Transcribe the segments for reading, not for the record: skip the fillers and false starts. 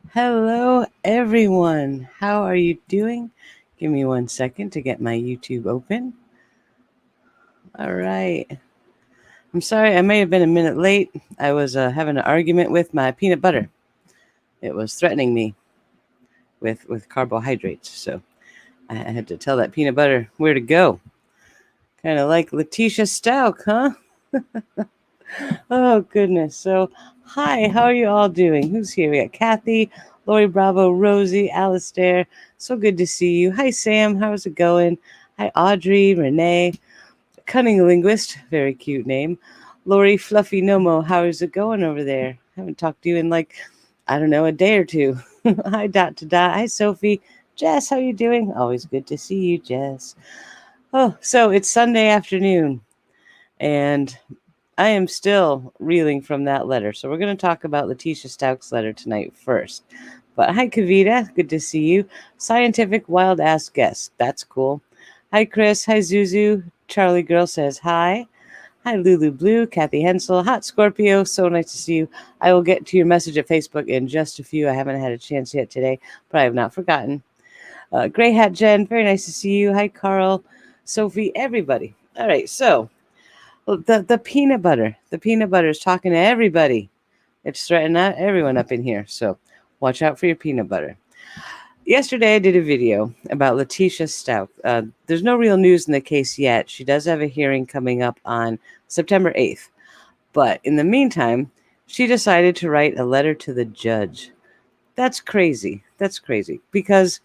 Hello, everyone. How are you doing? Give me 1 second to get my YouTube open. All right. I'm sorry, I may have been a minute late. I was having an argument with my peanut butter. It was threatening me with carbohydrates, so I had to tell that peanut butter where to go. Kind of like Leticia Stauch, huh? Oh, goodness. So, hi, how are you all doing? Who's here? We got Kathy, Lori Bravo, Rosie, Alistair. So good to see you. Hi, Sam. How's it going? Hi, Audrey, Renee, Cunning Linguist. Very cute name. Lori Fluffy Nomo. How's it going over there? Haven't talked to you in I don't know, a day or two. Hi, Dot to Dot. Hi, Sophie. Jess, how you doing? Always good to see you, Jess. Oh, so it's Sunday afternoon, and I am still reeling from that letter. So we're going to talk about Leticia Stauch's letter tonight first. But hi, Kavita. Good to see you. Scientific wild ass guest. That's cool. Hi, Chris. Hi, Zuzu. Charlie Girl says hi. Hi, Lulu Blue. Kathy Hensel. Hot Scorpio. So nice to see you. I will get to your message at Facebook in just a few. I haven't had a chance yet today, but I have not forgotten. Gray Hat Jen. Very nice to see you. Hi, Carl. Sophie. Everybody. All right. So the peanut butter. The peanut butter is talking to everybody. It's threatening everyone up in here. So watch out for your peanut butter. Yesterday, I did a video about Leticia Stauch. There's no real news in the case yet. She does have a hearing coming up on September 8th. But in the meantime, she decided to write a letter to the judge. That's crazy. That's crazy. Because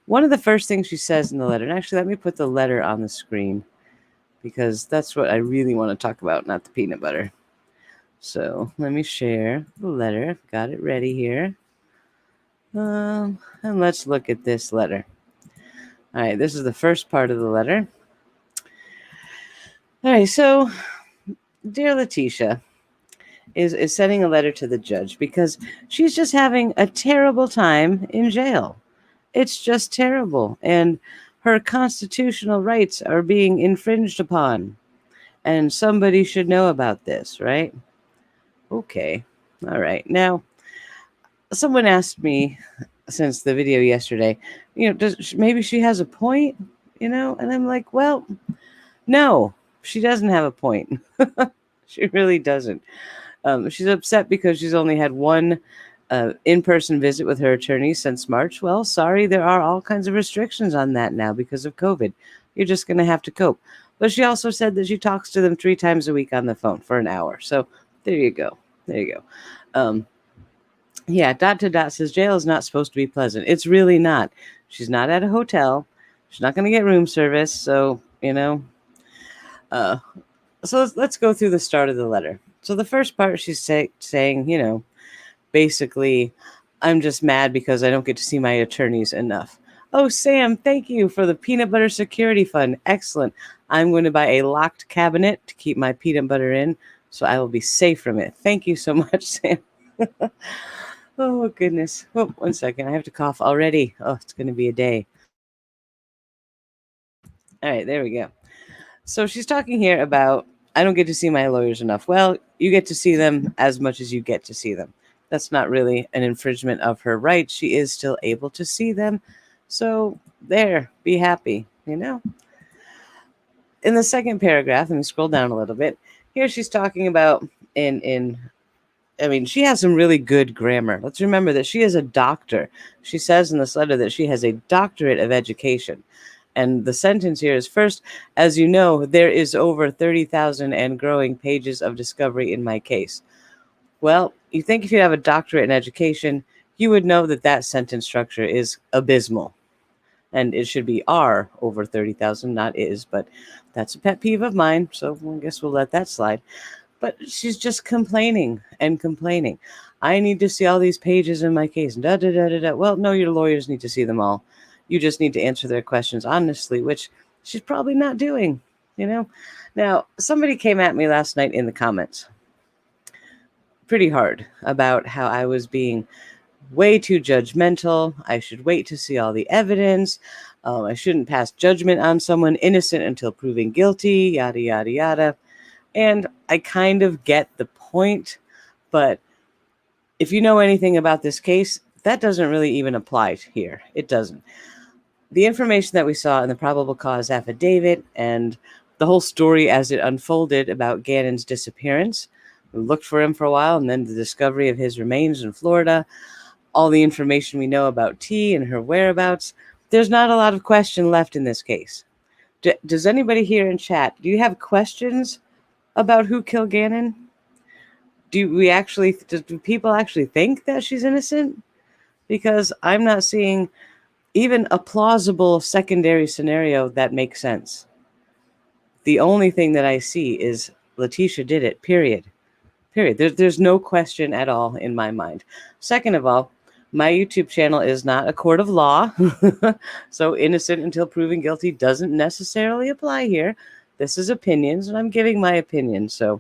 one of the first things she says in the letter, and actually, let me put the letter on the screen, because that's what I really want to talk about, not the peanut butter. So let me share the letter. Got it ready here. And let's look at this letter. All right, this is the first part of the letter. All right, so dear Leticia is sending a letter to the judge because she's just having a terrible time in jail. It's just terrible, and her constitutional rights are being infringed upon, and somebody should know about this, right? Okay. All right. Now, someone asked me since the video yesterday, maybe she has a point, and I'm like, well, no, she doesn't have a point. She really doesn't. She's upset because she's only had one in-person visit with her attorney since March. Well, sorry, there are all kinds of restrictions on that now because of COVID. You're just going to have to cope. But she also said that she talks to them 3 times a week on the phone for an hour. So there you go. There you go. Yeah, Dot to Dot says jail is not supposed to be pleasant. It's really not. She's not at a hotel. She's not going to get room service. So, so let's go through the start of the letter. So the first part, she's saying, basically, I'm just mad because I don't get to see my attorneys enough. Oh, Sam, thank you for the peanut butter security fund. Excellent. I'm going to buy a locked cabinet to keep my peanut butter in, so I will be safe from it. Thank you so much, Sam. Oh, goodness. Oh, 1 second. I have to cough already. Oh, it's going to be a day. All right, there we go. So she's talking here about, I don't get to see my lawyers enough. Well, you get to see them as much as you get to see them. That's not really an infringement of her rights. She is still able to see them. So there, be happy, In the second paragraph, let me scroll down a little bit. Here she's talking about she has some really good grammar. Let's remember that she is a doctor. She says in this letter that she has a doctorate of education. And the sentence here is, first, as you know, there is over 30,000 and growing pages of discovery in my case. Well, you think if you have a doctorate in education, you would know that that sentence structure is abysmal. And it should be are over 30,000, not is. But that's a pet peeve of mine, so I guess we'll let that slide. But she's just complaining and complaining. I need to see all these pages in my case. Da, da, da, da, da. Well, no, your lawyers need to see them all. You just need to answer their questions honestly, which she's probably not doing, Now, somebody came at me last night in the comments pretty hard about how I was being way too judgmental. I should wait to see all the evidence. I shouldn't pass judgment on someone innocent until proven guilty, yada, yada, yada. And I kind of get the point, but if you know anything about this case, that doesn't really even apply here. It doesn't. The information that we saw in the probable cause affidavit and the whole story as it unfolded about Gannon's disappearance, we looked for him for a while, and then the discovery of his remains in Florida, all the information we know about T and her whereabouts, there's not a lot of question left in this case. Does anybody here in chat, do you have questions about who killed Gannon? Do people actually think that she's innocent? Because I'm not seeing even a plausible secondary scenario that makes sense. The only thing that I see is Leticia did it, period. There's no question at all in my mind. Second of all, my YouTube channel is not a court of law, so innocent until proven guilty doesn't necessarily apply here. This is opinions, and I'm giving my opinion, so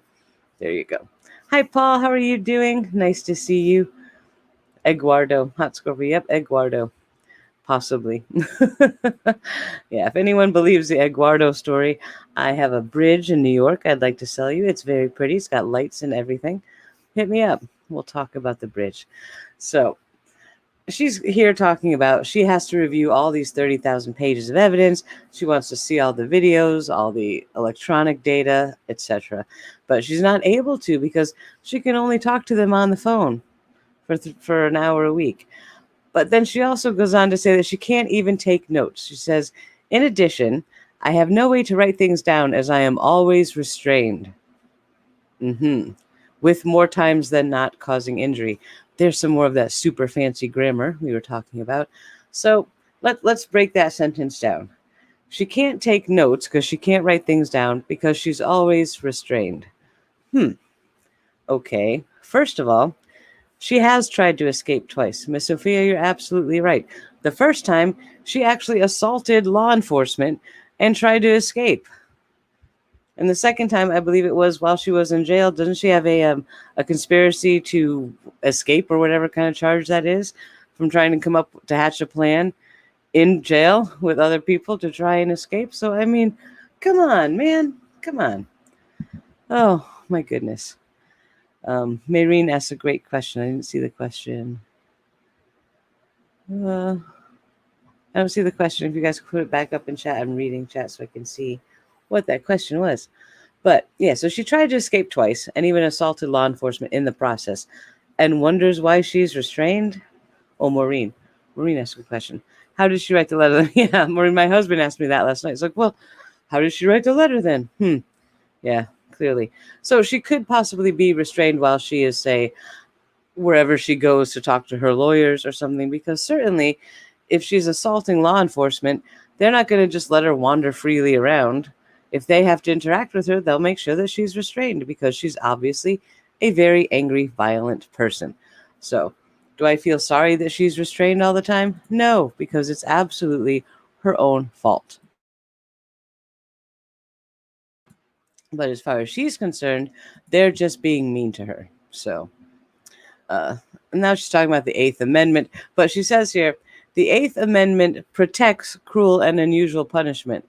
there you go. Hi, Paul. How are you doing? Nice to see you. Eduardo. Hot Scorpio. Yep, Eduardo. Possibly. Yeah, if anyone believes the Eduardo story, I have a bridge in New York I'd like to sell you. It's very pretty. It's got lights and everything. Hit me up. We'll talk about the bridge. So she's here talking about she has to review all these 30,000 pages of evidence. She wants to see all the videos, all the electronic data, etc. But she's not able to because she can only talk to them on the phone for an hour a week. But then she also goes on to say that she can't even take notes. She says, in addition, I have no way to write things down as I am always restrained. With more times than not causing injury. There's some more of that super fancy grammar we were talking about. So let's break that sentence down. She can't take notes because she can't write things down because she's always restrained. Okay. First of all, she has tried to escape twice. Miss Sophia, you're absolutely right. The first time, she actually assaulted law enforcement and tried to escape. And the second time, I believe it was while she was in jail. Doesn't she have a conspiracy to escape or whatever kind of charge that is from trying to come up to hatch a plan in jail with other people to try and escape? So, I mean, come on, man. Come on. Oh, my goodness. Maureen asked a great question. I didn't see the question. I don't see the question. If you guys could put it back up in chat, I'm reading chat so I can see what that question was. But yeah, so she tried to escape twice and even assaulted law enforcement in the process and wonders why she's restrained. Oh, Maureen asked a question. How did she write the letter? Yeah, Maureen, my husband asked me that last night. It's like, well, how did she write the letter then? Yeah, clearly. So she could possibly be restrained while she is, say, wherever she goes to talk to her lawyers or something, because certainly if she's assaulting law enforcement, they're not going to just let her wander freely around. If they have to interact with her, they'll make sure that she's restrained because she's obviously a very angry, violent person. So do I feel sorry that she's restrained all the time? No, because it's absolutely her own fault. But as far as she's concerned, they're just being mean to her. So now she's talking about the Eighth Amendment. But she says here, the Eighth Amendment protects cruel and unusual punishment.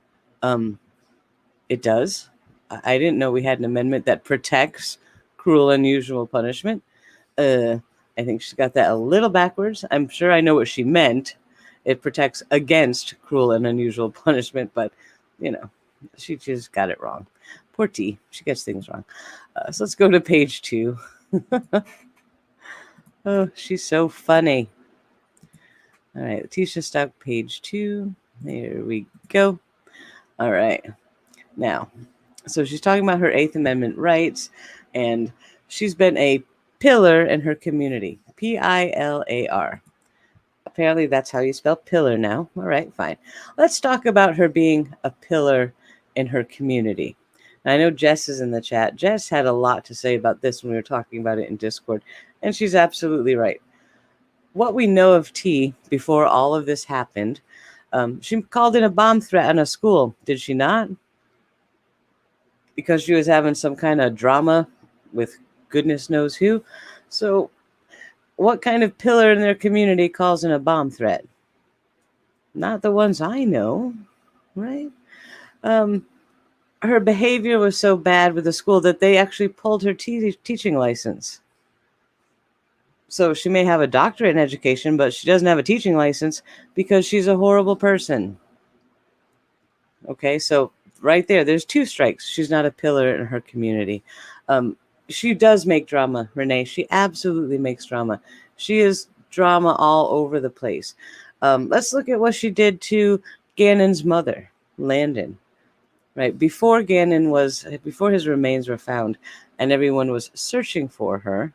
It does. I didn't know we had an amendment that protects cruel and unusual punishment. I think she got that a little backwards. I'm sure I know what she meant. It protects against cruel and unusual punishment, but, you know, she just got it wrong. Poor T. She gets things wrong. So let's go to page 2. Oh, she's so funny. All right, Leticia Stauch, page 2. There we go. All right. Now, so she's talking about her Eighth Amendment rights, and she's been a pillar in her community. Pilar. Apparently that's how you spell pillar now. All right, fine. Let's talk about her being a pillar in her community. I know Jess is in the chat. Jess had a lot to say about this when we were talking about it in Discord, and she's absolutely right. What we know of T before all of this happened, she called in a bomb threat on a school, did she not? Because she was having some kind of drama with goodness knows who. So what kind of pillar in their community calls in a bomb threat? Not the ones I know, right? Her behavior was so bad with the school that they actually pulled her teaching license. So she may have a doctorate in education, but she doesn't have a teaching license because she's a horrible person. Okay, so right there's 2 strikes. She's not a pillar in her community. She does make drama, Renee. She absolutely makes drama. She is drama all over the place. Let's look at what she did to Gannon's mother, Landon. Right before his remains were found, and everyone was searching for her,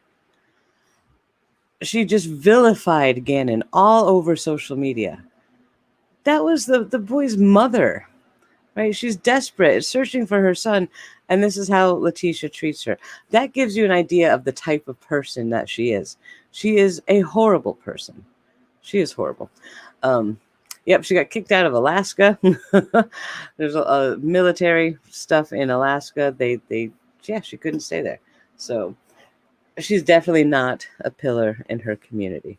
she just vilified Gannon all over social media. That was the boy's mother. Right? She's desperate, searching for her son, and this is how Leticia treats her. That gives you an idea of the type of person that she is. She is a horrible person. She is horrible. Yep, she got kicked out of Alaska. There's a military stuff in Alaska. She couldn't stay there. So she's definitely not a pillar in her community.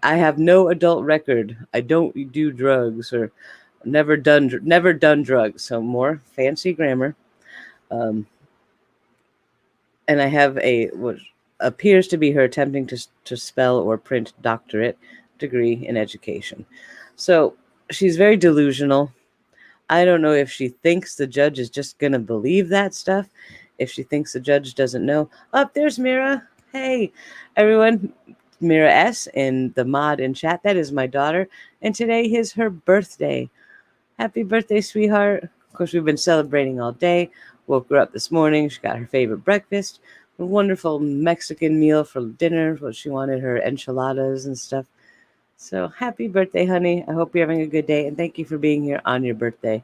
I have no adult record. I don't do drugs or never done drugs. So more fancy grammar. And I have what appears to be her attempting to spell or print doctorate degree in education. So she's very delusional. I don't know if she thinks the judge is just going to believe that stuff. If she thinks the judge doesn't know. There's Mira. Hey, everyone. Mira S. in the mod in chat. That is my daughter. And today is her birthday. Happy birthday, sweetheart. Of course, we've been celebrating all day. Woke her up this morning. She got her favorite breakfast. A wonderful Mexican meal for dinner. What she wanted, her enchiladas and stuff. So happy birthday, honey. I hope you're having a good day. And thank you for being here on your birthday.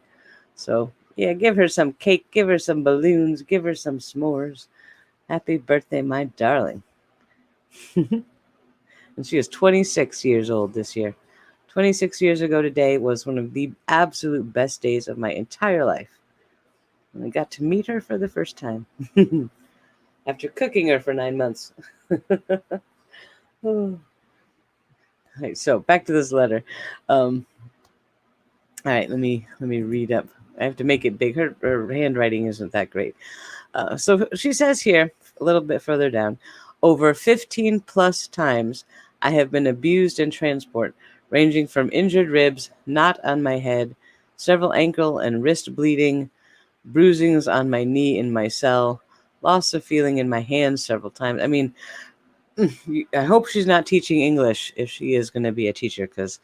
So, yeah, give her some cake. Give her some balloons. Give her some s'mores. Happy birthday, my darling. And she is 26 years old this year. 26 years ago today was one of the absolute best days of my entire life. And I got to meet her for the first time. After cooking her for 9 months. Oh. Right, so back to this letter. All right, let me read up. I have to make it big. Her handwriting isn't that great. So she says here, a little bit further down, over 15 plus times I have been abused in transport, ranging from injured ribs, knot on my head, several ankle and wrist bleeding, bruisings on my knee in my cell, loss of feeling in my hands several times. I mean, I hope she's not teaching English if she is going to be a teacher, because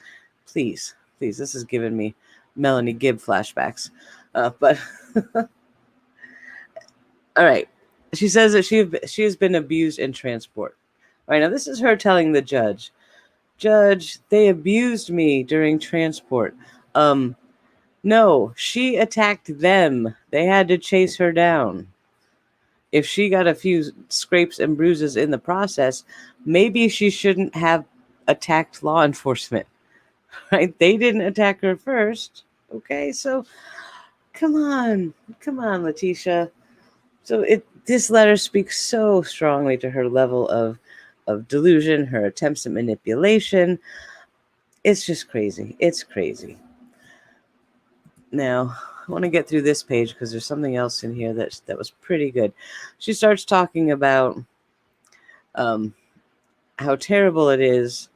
please, this is giving me Melanie Gibb flashbacks. But all right, she says that she has been abused in transport. All right, now this is her telling the judge, they abused me during transport. No, she attacked them. They had to chase her down. If she got a few scrapes and bruises in the process, maybe she shouldn't have attacked law enforcement, right? They didn't attack her first. Okay, so come on, Leticia. So this letter speaks so strongly to her level of delusion, her attempts at manipulation. It's just crazy. It's crazy. Now, I want to get through this page because there's something else in here that was pretty good. She starts talking about how terrible it is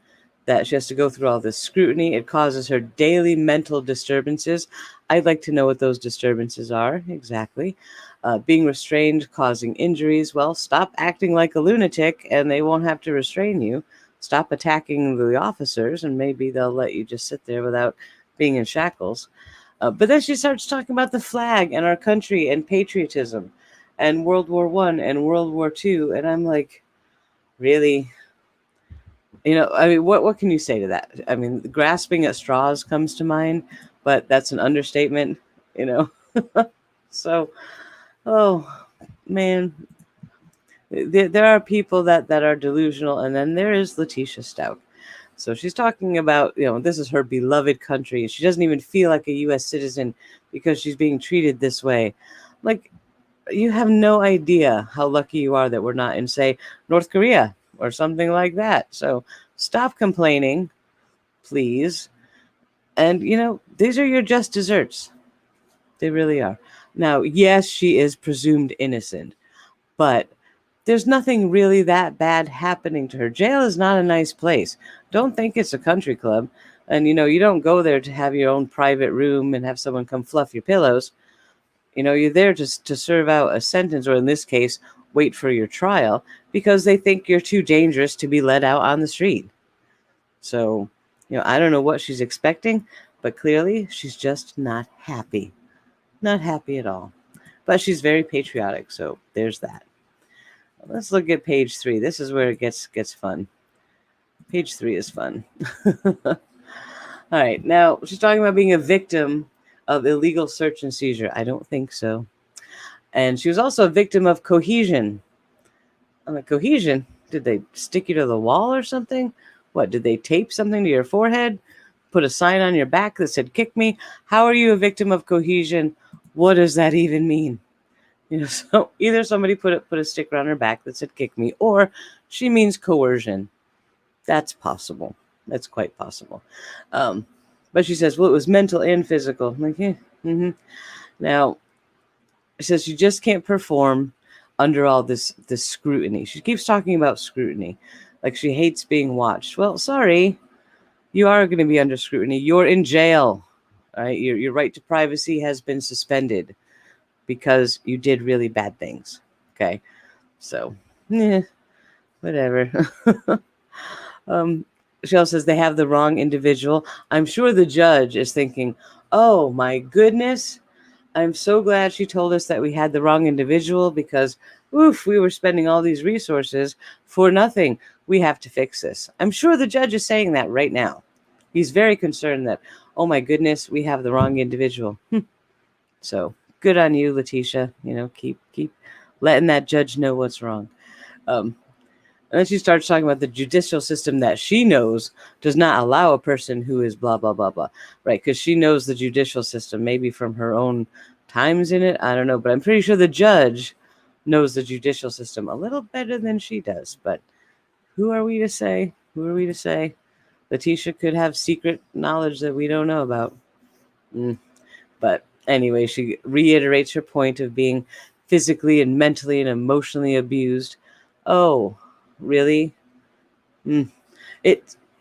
that she has to go through all this scrutiny. It causes her daily mental disturbances. I'd like to know what those disturbances are exactly. Being restrained, causing injuries. Well, stop acting like a lunatic and they won't have to restrain you. Stop attacking the officers and maybe they'll let you just sit there without being in shackles. But then she starts talking about the flag and our country and patriotism and World War I and World War II. And I'm like, really? I mean, what can you say to that? I mean, grasping at straws comes to mind, but that's an understatement, So, oh, man. There are people that are delusional, and then there is Leticia Stauch. So she's talking about, this is her beloved country. She doesn't even feel like a U.S. citizen because she's being treated this way. Like, you have no idea how lucky you are that we're not in, say, North Korea or something like that. So stop complaining, please. And, these are your just desserts. They really are. Now, yes, she is presumed innocent, but there's nothing really that bad happening to her. Jail is not a nice place. Don't think it's a country club. And, you don't go there to have your own private room and have someone come fluff your pillows. You're there to serve out a sentence, or in this case, wait for your trial, because they think you're too dangerous to be let out on the street. So, I don't know what she's expecting, but clearly she's just not happy. Not happy at all. But she's very patriotic, so there's that. Let's look at page 3. This is where it gets fun. Page 3 is fun. All right. Now, she's talking about being a victim of illegal search and seizure. I don't think so. And she was also a victim of cohesion. I'm like, cohesion? Did they stick you to the wall or something? What, did they tape something to your forehead? Put a sign on your back that said, kick me? How are you a victim of cohesion? What does that even mean? So either somebody put a sticker on her back that said kick me, or she means coercion. That's possible. That's quite possible. But she says, well, it was mental and physical. I'm like, yeah. Mm-hmm. Now, she says you just can't perform under all this scrutiny. She keeps talking about scrutiny, like she hates being watched. Well, sorry, you are going to be under scrutiny. You're in jail. All right? Your right to privacy has been suspended because you did really bad things. Okay, so whatever. She also says they have the wrong individual. I'm sure the judge is thinking, oh my goodness, I'm so glad she told us that we had the wrong individual, because we were spending all these resources for nothing. We have to fix this. I'm sure the judge is saying that right now. He's very concerned that, oh my goodness, we have the wrong individual. So good on you, Leticia. Keep letting that judge know what's wrong. And then she starts talking about the judicial system that she knows does not allow a person who is blah, blah, blah, blah, right? Because she knows the judicial system, maybe from her own times in it. I don't know, but I'm pretty sure the judge knows the judicial system a little better than she does. But who are we to say? Who are we to say? Leticia could have secret knowledge that we don't know about. But anyway, she reiterates her point of being physically and mentally and emotionally abused. Oh, really? When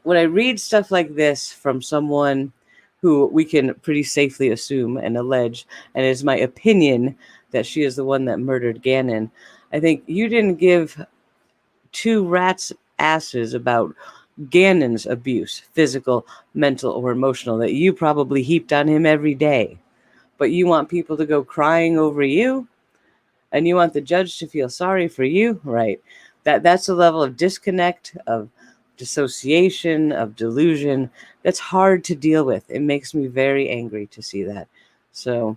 I read stuff like this from someone who we can pretty safely assume and allege, and it is my opinion that she is the one that murdered Gannon, I think you didn't give two rats' asses about Gannon's abuse, physical, mental, or emotional, that you probably heaped on him every day. But you want people to go crying over you? And you want the judge to feel sorry for you? Right. That's a level of disconnect, of dissociation, of delusion that's hard to deal with. It makes me very angry to see that. So,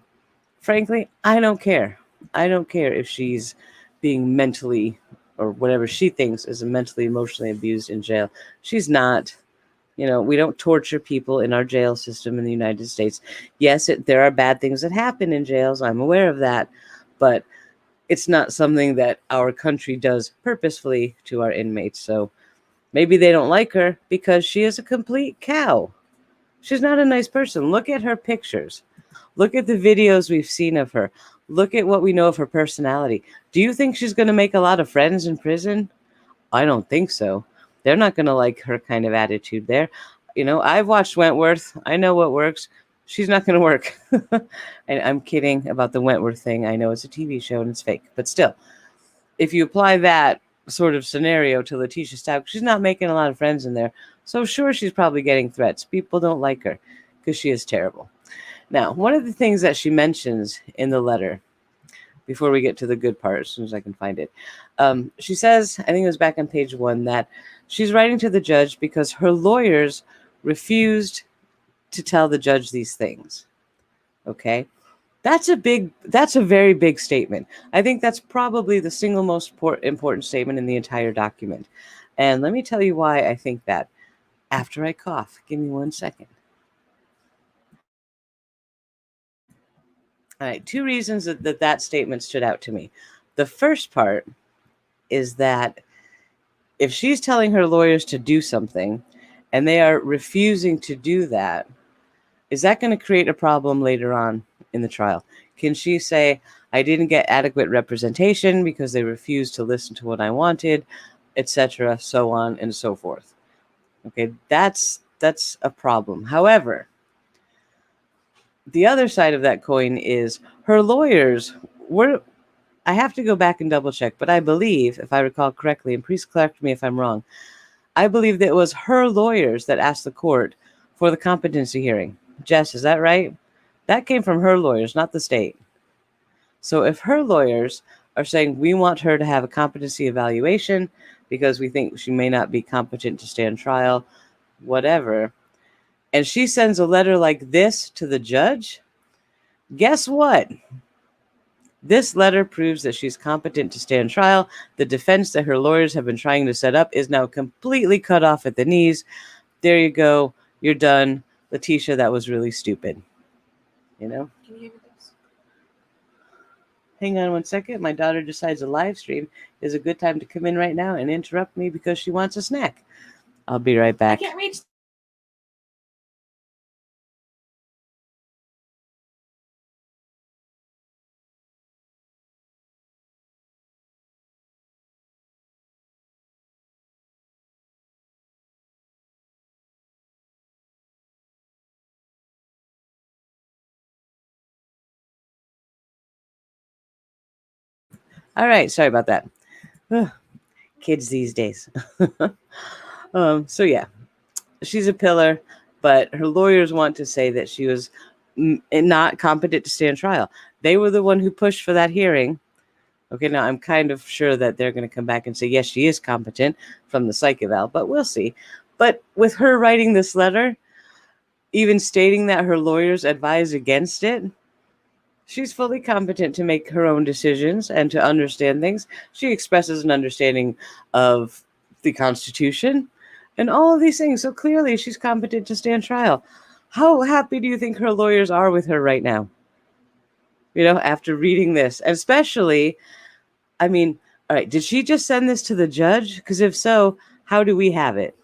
frankly, I don't care. I don't care if she's being mentally, or whatever she thinks is mentally, emotionally abused in jail. She's not. We don't torture people in our jail system in the United States. Yes, there are bad things that happen in jails. I'm aware of that. But it's not something that our country does purposefully to our inmates. So maybe they don't like her because she is a complete cow. She's not a nice person. Look at her pictures. Look at the videos we've seen of her. Look at what we know of her personality. Do you think she's going to make a lot of friends in prison? I don't think so. They're not going to like her kind of attitude there. I've watched Wentworth. I know what works. She's not going to work. And I'm kidding about the Wentworth thing. I know it's a TV show and it's fake. But still, if you apply that sort of scenario to Leticia Stauch, she's not making a lot of friends in there. So sure, she's probably getting threats. People don't like her because she is terrible. Now, one of the things that she mentions in the letter, before we get to the good part, as soon as I can find it, she says, I think it was back on page 1, that she's writing to the judge because her lawyers refused to tell the judge these things. Okay? That's a very big statement. I think that's probably the single most important statement in the entire document. And let me tell you why I think that after I cough. Give me 1 second. All right, 2 reasons that statement stood out to me. The first part is that if she's telling her lawyers to do something and they are refusing to do that, is that going to create a problem later on in the trial? Can she say, I didn't get adequate representation because they refused to listen to what I wanted, etc., so on and so forth. Okay, that's a problem. However, the other side of that coin is her lawyers were, I have to go back and double check, but I believe, if I recall correctly, and please correct me if I'm wrong, I believe that it was her lawyers that asked the court for the competency hearing. Jess, is that right? That came from her lawyers, not the state. So if her lawyers are saying we want her to have a competency evaluation because we think she may not be competent to stand trial, whatever, and she sends a letter like this to the judge, guess what? This letter proves that she's competent to stand trial. The defense that her lawyers have been trying to set up is now completely cut off at the knees. There you go. You're done. Leticia, that was really stupid. You know? Can you hear this? Hang on one second. My daughter decides a live stream is a good time to come in right now and interrupt me because she wants a snack. I'll be right back. I can't reach. All right. Sorry about that. Ugh, kids these days. So yeah, she's a pillar, but her lawyers want to say that she was not competent to stand trial. They were the one who pushed for that hearing. Okay, now I'm kind of sure that they're going to come back and say, yes, she is competent from the psych eval, but we'll see. But with her writing this letter, even stating that her lawyers advise against it, she's fully competent to make her own decisions and to understand things. She expresses an understanding of the Constitution and all of these things. So clearly she's competent to stand trial. How happy do you think her lawyers are with her right now? You know, after reading this, and especially, I mean, all right, did she just send this to the judge? Because if so, how do we have it?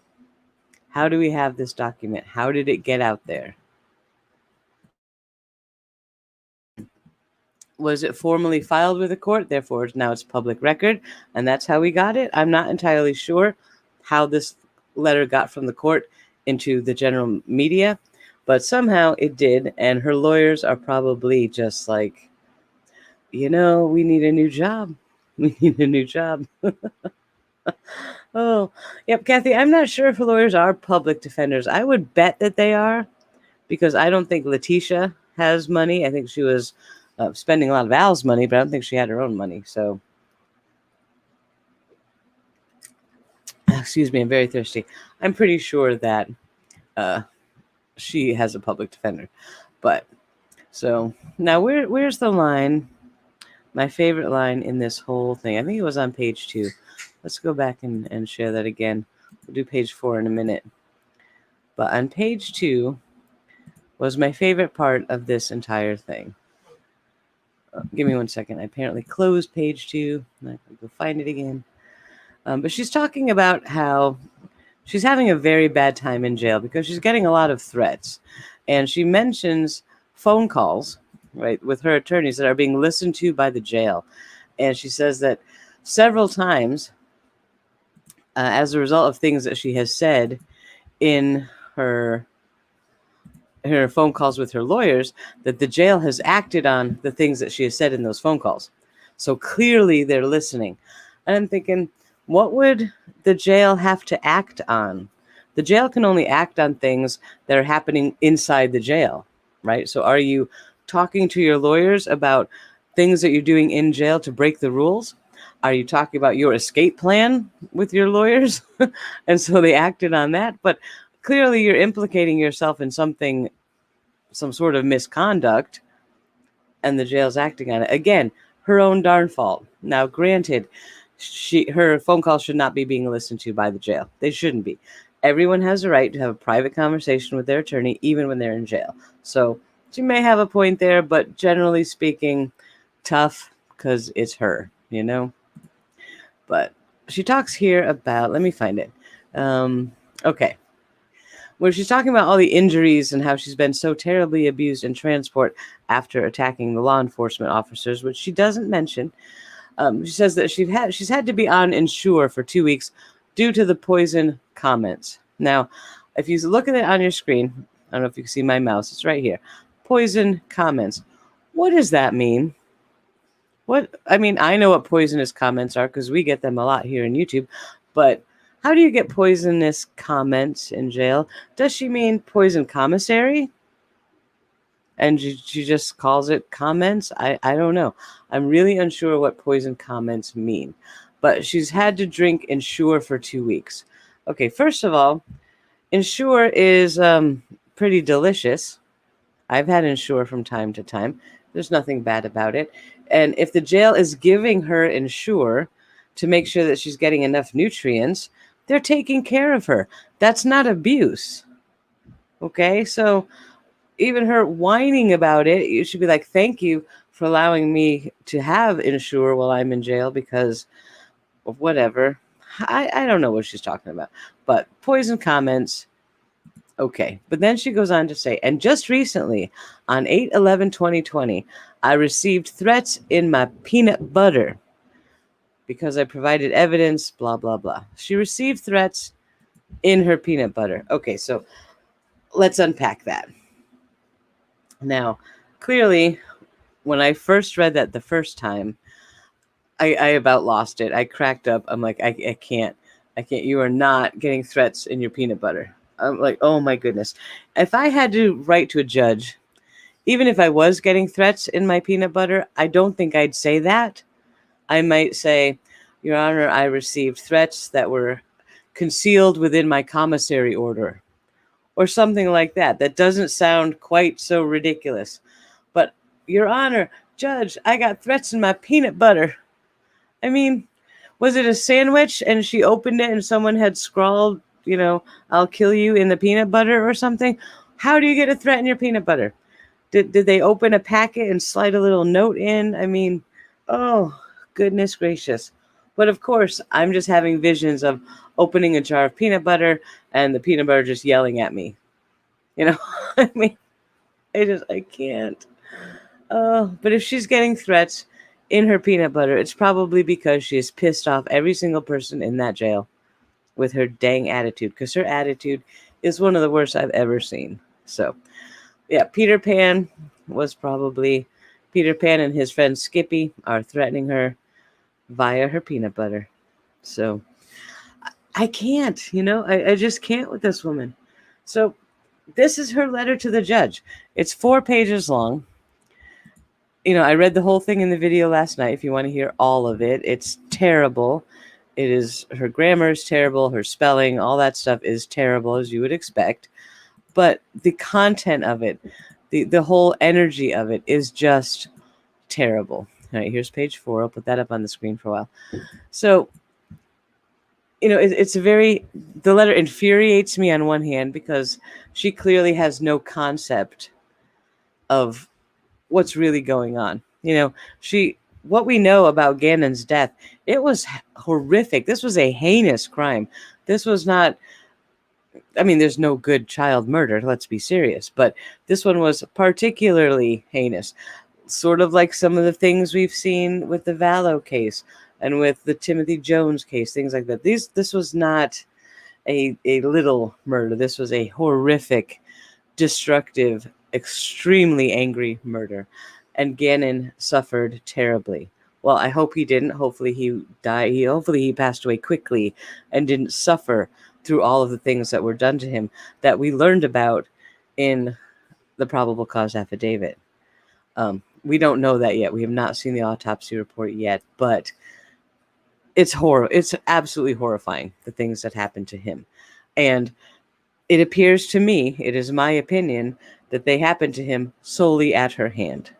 How do we have this document? How did it get out there? Was it formally filed with the court? Therefore, now it's public record, and that's how we got it. I'm not entirely sure how this letter got from the court into the general media, but somehow it did, and her lawyers are probably just like, you know, we need a new job. We need a new job. Oh, yep, Kathy, I'm not sure if her lawyers are public defenders. I would bet that they are, because I don't think Leticia has money. I think she was spending a lot of Al's money, but I don't think she had her own money. So, excuse me, I'm very thirsty. I'm pretty sure that she has a public defender. But, so, now where's the line? My favorite line in this whole thing. I think it was on page 2. Let's go back and share that again. We'll do page 4 in a minute. But on page 2 was my favorite part of this entire thing. Give me one second. I apparently closed page 2. I have to go find it again. But she's talking about how she's having a very bad time in jail because she's getting a lot of threats. And she mentions phone calls, right, with her attorneys that are being listened to by the jail. And she says that several times, as a result of things that she has said in her phone calls with her lawyers, that the jail has acted on the things that she has said in those phone calls. So clearly they're listening. And I'm thinking, what would the jail have to act on? The jail can only act on things that are happening inside the jail, right? So are you talking to your lawyers about things that you're doing in jail to break the rules? Are you talking about your escape plan with your lawyers? And so they acted on that. But clearly you're implicating yourself in something, some sort of misconduct, and the jail's acting on it. Again, her own darn fault. Now, granted, her phone calls should not be being listened to by the jail. They shouldn't be. Everyone has a right to have a private conversation with their attorney, even when they're in jail. So she may have a point there, but generally speaking, tough because it's her, you know? But she talks here about, let me find it. Okay. where she's talking about all the injuries and how she's been so terribly abused in transport after attacking the law enforcement officers, which she doesn't mention. She says that she's had to be on Ensure for 2 weeks due to the poison comments. Now, if you look at it on your screen, I don't know if you can see my mouse. It's right here. Poison comments. What does that mean? I know what poisonous comments are because we get them a lot here in YouTube, but how do you get poisonous comments in jail? Does she mean poison commissary? And she just calls it comments? I don't know. I'm really unsure what poison comments mean. But she's had to drink Ensure for 2 weeks. Okay, first of all, Ensure is pretty delicious. I've had Ensure from time to time. There's nothing bad about it. And if the jail is giving her Ensure to make sure that she's getting enough nutrients, they're taking care of her. That's not abuse. Okay, so even her whining about it, you should be like, thank you for allowing me to have Ensure while I'm in jail because of whatever. I don't know what she's talking about. But poison comments, okay. But then she goes on to say, and just recently, on 8/11/2020, I received threats in my peanut butter because I provided evidence, blah, blah, blah. She received threats in her peanut butter. Okay, so let's unpack that. Now, clearly, when I first read that the first time, I about lost it. I cracked up. I'm like, I can't. You are not getting threats in your peanut butter. I'm like, oh my goodness. If I had to write to a judge, even if I was getting threats in my peanut butter, I don't think I'd say that. I might say, Your Honor, I received threats that were concealed within my commissary order, or something like that. That doesn't sound quite so ridiculous. But, Your Honor, Judge, I got threats in my peanut butter. I mean, was it a sandwich and she opened it and someone had scrawled, I'll kill you in the peanut butter or something? How do you get a threat in your peanut butter? Did they open a packet and slide a little note in? I mean, oh, goodness gracious. But of course, I'm just having visions of opening a jar of peanut butter and the peanut butter just yelling at me. I mean, I can't. But if she's getting threats in her peanut butter, it's probably because she has pissed off every single person in that jail with her dang attitude, because her attitude is one of the worst I've ever seen. So, yeah, Peter Pan and his friend Skippy are threatening her via her peanut butter. So, I can't, I just can't with this woman. So, this is her letter to the judge. It's 4 pages long. I read the whole thing in the video last night. If you want to hear all of it, it's terrible. Her grammar is terrible. Her spelling, all that stuff is terrible, as you would expect. But the content of it, the whole energy of it is just terrible. All right, here's page 4. I'll put that up on the screen for a while. So, the letter infuriates me on one hand because she clearly has no concept of what's really going on. What we know about Gannon's death, it was horrific. This was a heinous crime. This was not, there's no good child murder, let's be serious, but this one was particularly heinous. Sort of like some of the things we've seen with the Vallow case and with the Timothy Jones case, things like that. This was not a little murder. This was a horrific, destructive, extremely angry murder, and Gannon suffered terribly. Well, I hope he didn't. Hopefully he died. Hopefully he passed away quickly and didn't suffer through all of the things that were done to him that we learned about in the probable cause affidavit. We don't know that yet. We have not seen the autopsy report yet, but it's absolutely horrifying, the things that happened to him. And it appears to me, it is my opinion, that they happened to him solely at her hand.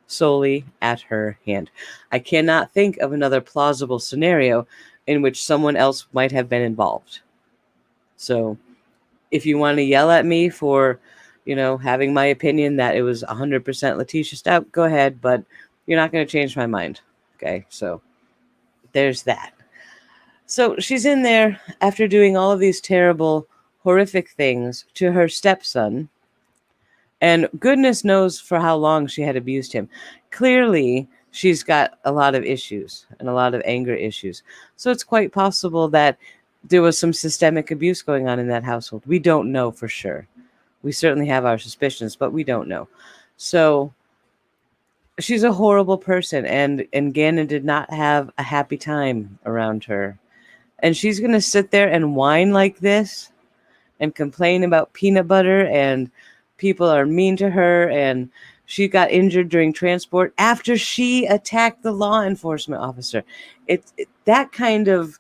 Solely at her hand. I cannot think of another plausible scenario in which someone else might have been involved. So if you want to yell at me for, having my opinion that it was 100% Leticia Stauch, go ahead, but you're not going to change my mind. Okay, so there's that. So she's in there after doing all of these terrible, horrific things to her stepson. And goodness knows for how long she had abused him. Clearly, she's got a lot of issues and a lot of anger issues. So it's quite possible that there was some systemic abuse going on in that household. We don't know for sure. We certainly have our suspicions, but we don't know. So she's a horrible person, and Gannon did not have a happy time around her. And she's going to sit there and whine like this and complain about peanut butter, and people are mean to her, and she got injured during transport after she attacked the law enforcement officer. That kind of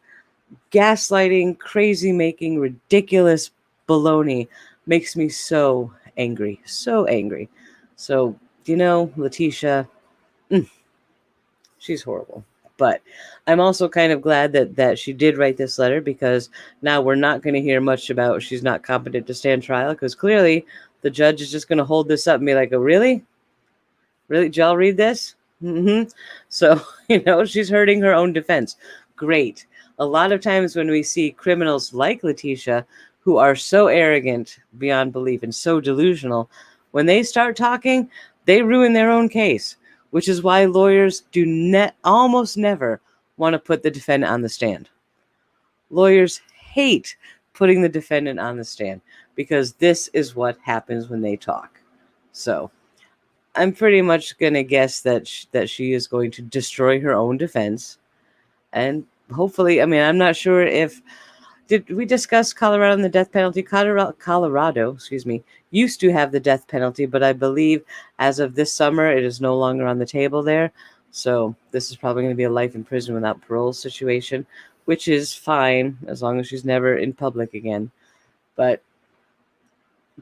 gaslighting, crazy making, ridiculous baloney makes me so angry. So angry. So, Leticia, she's horrible. But I'm also kind of glad that she did write this letter, because now we're not going to hear much about she's not competent to stand trial, because clearly the judge is just going to hold this up and be like, oh, really? Really? Did y'all read this? Mm-hmm. So, she's hurting her own defense. Great. A lot of times when we see criminals like Leticia, who are so arrogant beyond belief and so delusional, when they start talking, they ruin their own case, which is why lawyers do almost never want to put the defendant on the stand. Lawyers hate putting the defendant on the stand, because this is what happens when they talk. So I'm pretty much going to guess that she is going to destroy her own defense. And hopefully, I'm not sure if... Did we discuss Colorado and the death penalty? Colorado, used to have the death penalty, but I believe as of this summer, it is no longer on the table there. So this is probably going to be a life in prison without parole situation, which is fine as long as she's never in public again. But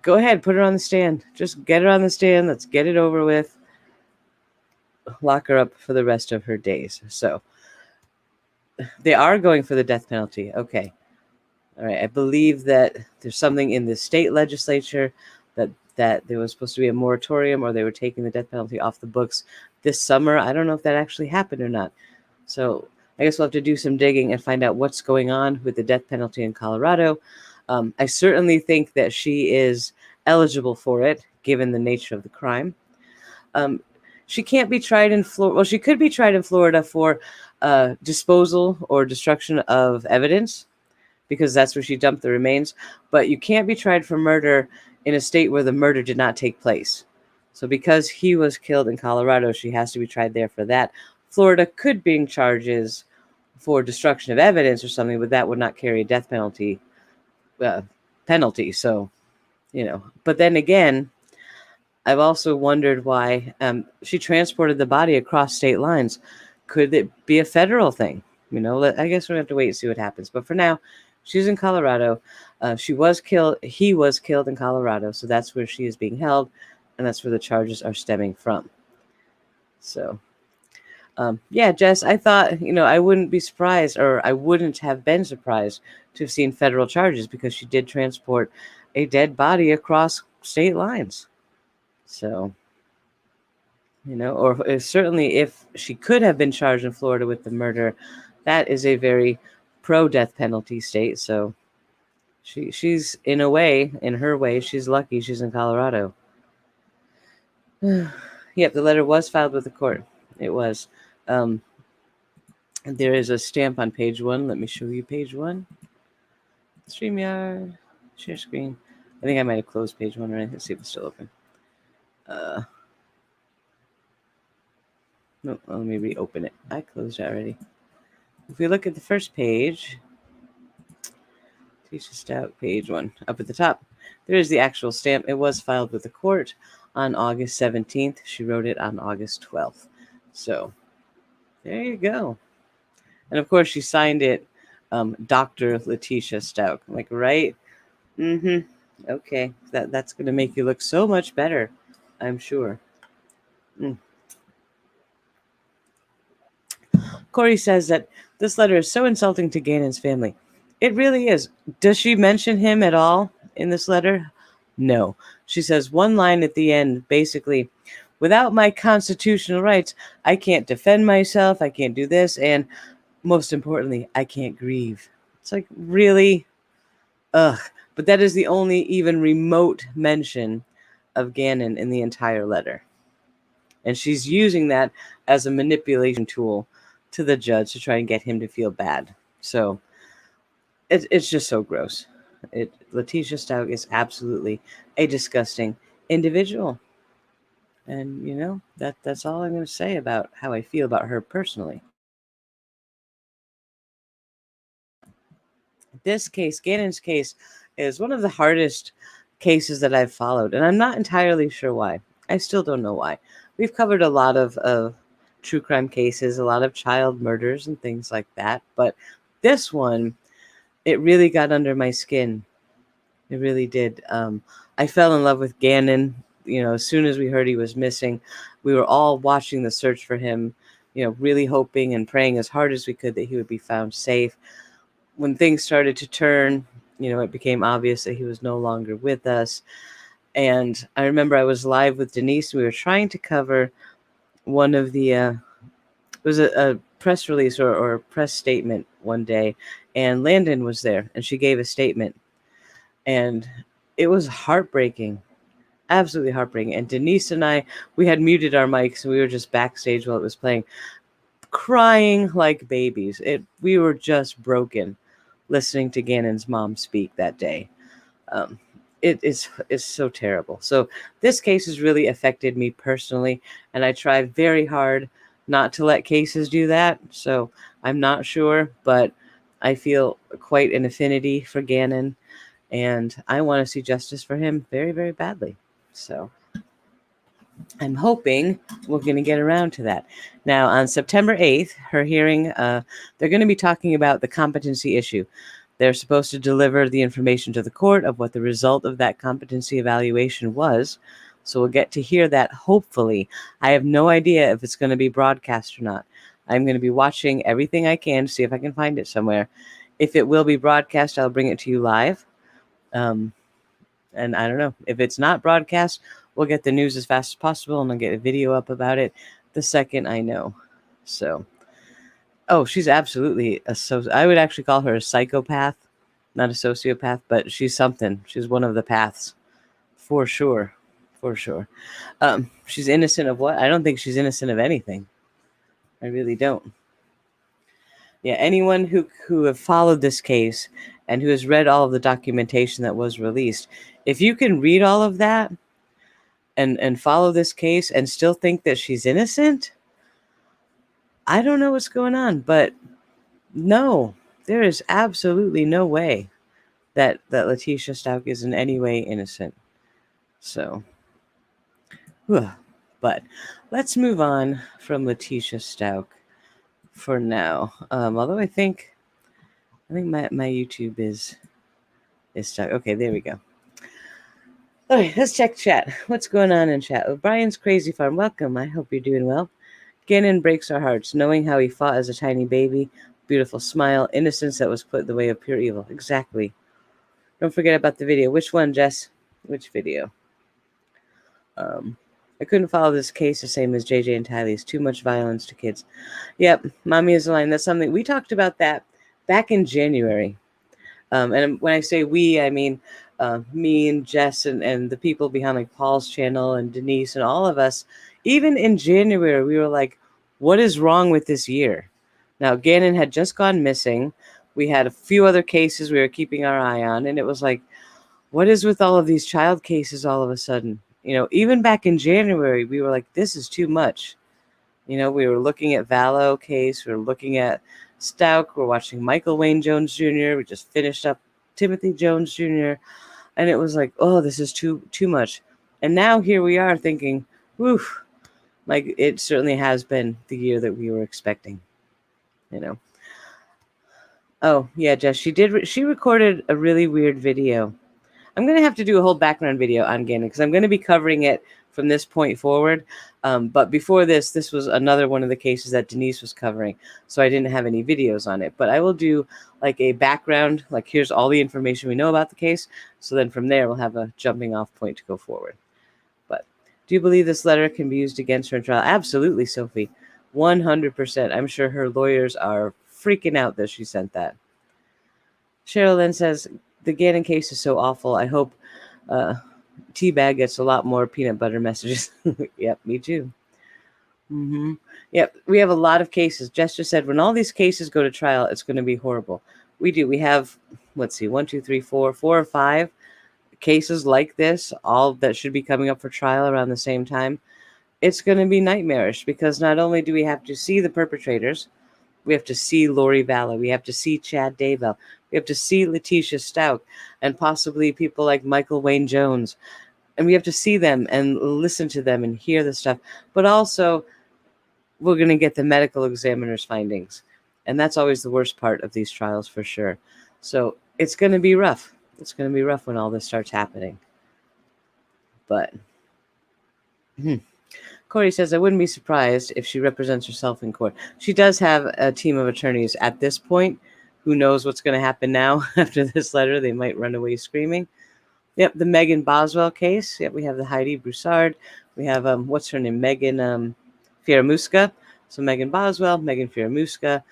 go ahead, put her on the stand. Just get her on the stand. Let's get it over with. Lock her up for the rest of her days. So they are going for the death penalty. Okay. All right, I believe that there's something in the state legislature that there was supposed to be a moratorium, or they were taking the death penalty off the books this summer. I don't know if that actually happened or not. So I guess we'll have to do some digging and find out what's going on with the death penalty in Colorado. I certainly think that she is eligible for it, given the nature of the crime. She can't be tried in Florida. Well, she could be tried in Florida for disposal or destruction of evidence, because that's where she dumped the remains. But you can't be tried for murder in a state where the murder did not take place. So because he was killed in Colorado, she has to be tried there for that. Florida could bring charges for destruction of evidence or something, but that would not carry a death penalty. So, But then again, I've also wondered why she transported the body across state lines. Could it be a federal thing? I guess we're going to have to wait and see what happens. But for now, she's in Colorado. He was killed in Colorado, so that's where she is being held, and that's where the charges are stemming from. So, Jess, I thought, I wouldn't be surprised, or I wouldn't have been surprised to have seen federal charges, because she did transport a dead body across state lines. So, or certainly if she could have been charged in Florida with the murder, that is a very pro-death penalty state. So she's in her way, she's lucky she's in Colorado. Yep, the letter was filed with the court. It was. There is a stamp on page 1. Let me show you page 1. StreamYard, share screen. I think I might have closed page 1 already. Let's see if it's still open. No, let me reopen it. I closed it already. If we look at the first page, Leticia Stauch, page 1, up at the top, there is the actual stamp. It was filed with the court on August 17th. She wrote it on August 12th. So there you go. And of course, she signed it Dr. Leticia Stauch. I'm like, right? Mm-hmm. Okay. That's going to make you look so much better, I'm sure. Corey says that this letter is so insulting to Gannon's family. It really is. Does she mention him at all in this letter? No. She says one line at the end, basically, without my constitutional rights, I can't defend myself, I can't do this, and most importantly, I can't grieve. It's like, really? Ugh. But that is the only even remote mention of Gannon in the entire letter. And she's using that as a manipulation tool to the judge to try and get him to feel bad. So it's just so gross. Leticia Stauch is absolutely a disgusting individual. And, you know, that's all I'm going to say about how I feel about her personally. This case, Gannon's case, is one of the hardest cases that I've followed. And I'm not entirely sure why. I still don't know why. We've covered a lot of true crime cases, a lot of child murders and things like that. But this one, it really got under my skin. It really did. I fell in love with Gannon. You know, as soon as we heard he was missing, we were all watching the search for him, you know, really hoping and praying as hard as we could that he would be found safe. When things started to turn, you know, it became obvious that he was no longer with us. And I remember I was live with Denise. We were trying to cover one of the, it was a press release or a press statement one day. And Landon was there and she gave a statement. And it was heartbreaking, absolutely heartbreaking. And Denise and I, we had muted our mics and we were just backstage while it was playing, crying like babies. We were just broken listening to Gannon's mom speak that day. It's so terrible. So this case has really affected me personally, and I try very hard not to let cases do that. So I'm not sure, but I feel quite an affinity for Gannon, and I want to see justice for him very, very badly. So I'm hoping we're going to get around to that. Now, on September 8th, her hearing, they're going to be talking about the competency issue. They're supposed to deliver the information to the court of what the result of that competency evaluation was. So we'll get to hear that, hopefully. I have no idea if it's going to be broadcast or not. I'm going to be watching everything I can to see if I can find it somewhere. If it will be broadcast, I'll bring it to you live. And I don't know. If it's not broadcast, we'll get the news as fast as possible, and I'll get a video up about it the second I know. So, oh, she's absolutely I would actually call her a psychopath, not a sociopath, but she's something. She's one of the paths, for sure, for sure. She's innocent of what? I don't think she's innocent of anything. I really don't. Yeah, anyone who have followed this case and who has read all of the documentation that was released, if you can read all of that and follow this case and still think that she's innocent, I don't know what's going on, but no, there is absolutely no way that Leticia Stauch is in any way innocent. So, but let's move on from Leticia Stauch for now. Although I think my YouTube is stuck. Okay, there we go. All right, let's check chat. What's going on in chat? Brian's Crazy Farm, welcome. I hope you're doing well. Gannon breaks our hearts, knowing how he fought as a tiny baby. Beautiful smile, innocence that was put in the way of pure evil. Exactly. Don't forget about the video. Which one, Jess? Which video? I couldn't follow this case the same as JJ and Tylee's. Too much violence to kids. Yep, mommy is a line. That's something we talked about that back in January. And when I say we, I mean me and Jess and the people behind like Paul's channel and Denise and all of us. Even in January, we were like, what is wrong with this year? Now, Gannon had just gone missing. We had a few other cases we were keeping our eye on. And it was like, what is with all of these child cases all of a sudden? You know, even back in January, we were like, this is too much. You know, we were looking at Vallow case. We were looking at Stauch. We're watching Michael Wayne Jones Jr. We just finished up Timothy Jones Jr. And it was like, oh, this is too much. And now here we are thinking, whew, like it certainly has been the year that we were expecting, you know. Oh, yeah, Jess, she recorded a really weird video. I'm going to have to do a whole background video on Gannon because I'm going to be covering it from this point forward. But before this was another one of the cases that Denise was covering. So I didn't have any videos on it. But I will do like a background, like here's all the information we know about the case. So then from there, we'll have a jumping off point to go forward. But do you believe this letter can be used against her in trial? Absolutely, Sophie. 100%. I'm sure her lawyers are freaking out that she sent that. Cheryl then says, the Gannon case is so awful. I hope Teabag gets a lot more peanut butter messages. Yep, me too. Mm-hmm. Yep, we have a lot of cases. Jess just said when all these cases go to trial, it's going to be horrible. We do. We have, let's see, 1, 2, 3, 4 or 5 cases like this, all that should be coming up for trial around the same time. It's going to be nightmarish because not only do we have to see the perpetrators, we have to see Lori Vallow, we have to see Chad Daybell, we have to see Leticia Stauch, and possibly people like Michael Wayne Jones. And we have to see them and listen to them and hear the stuff. But also, we're going to get the medical examiner's findings. And that's always the worst part of these trials for sure. So it's going to be rough. It's going to be rough when all this starts happening. But Corey says, I wouldn't be surprised if she represents herself in court. She does have a team of attorneys at this point. Who knows what's going to happen now after this letter? They might run away screaming. Yep, the Megan Boswell case. Yep, we have the Heidi Broussard. We have, what's her name? Megan Fieramusca. So Megan Boswell, Megan Fieramusca.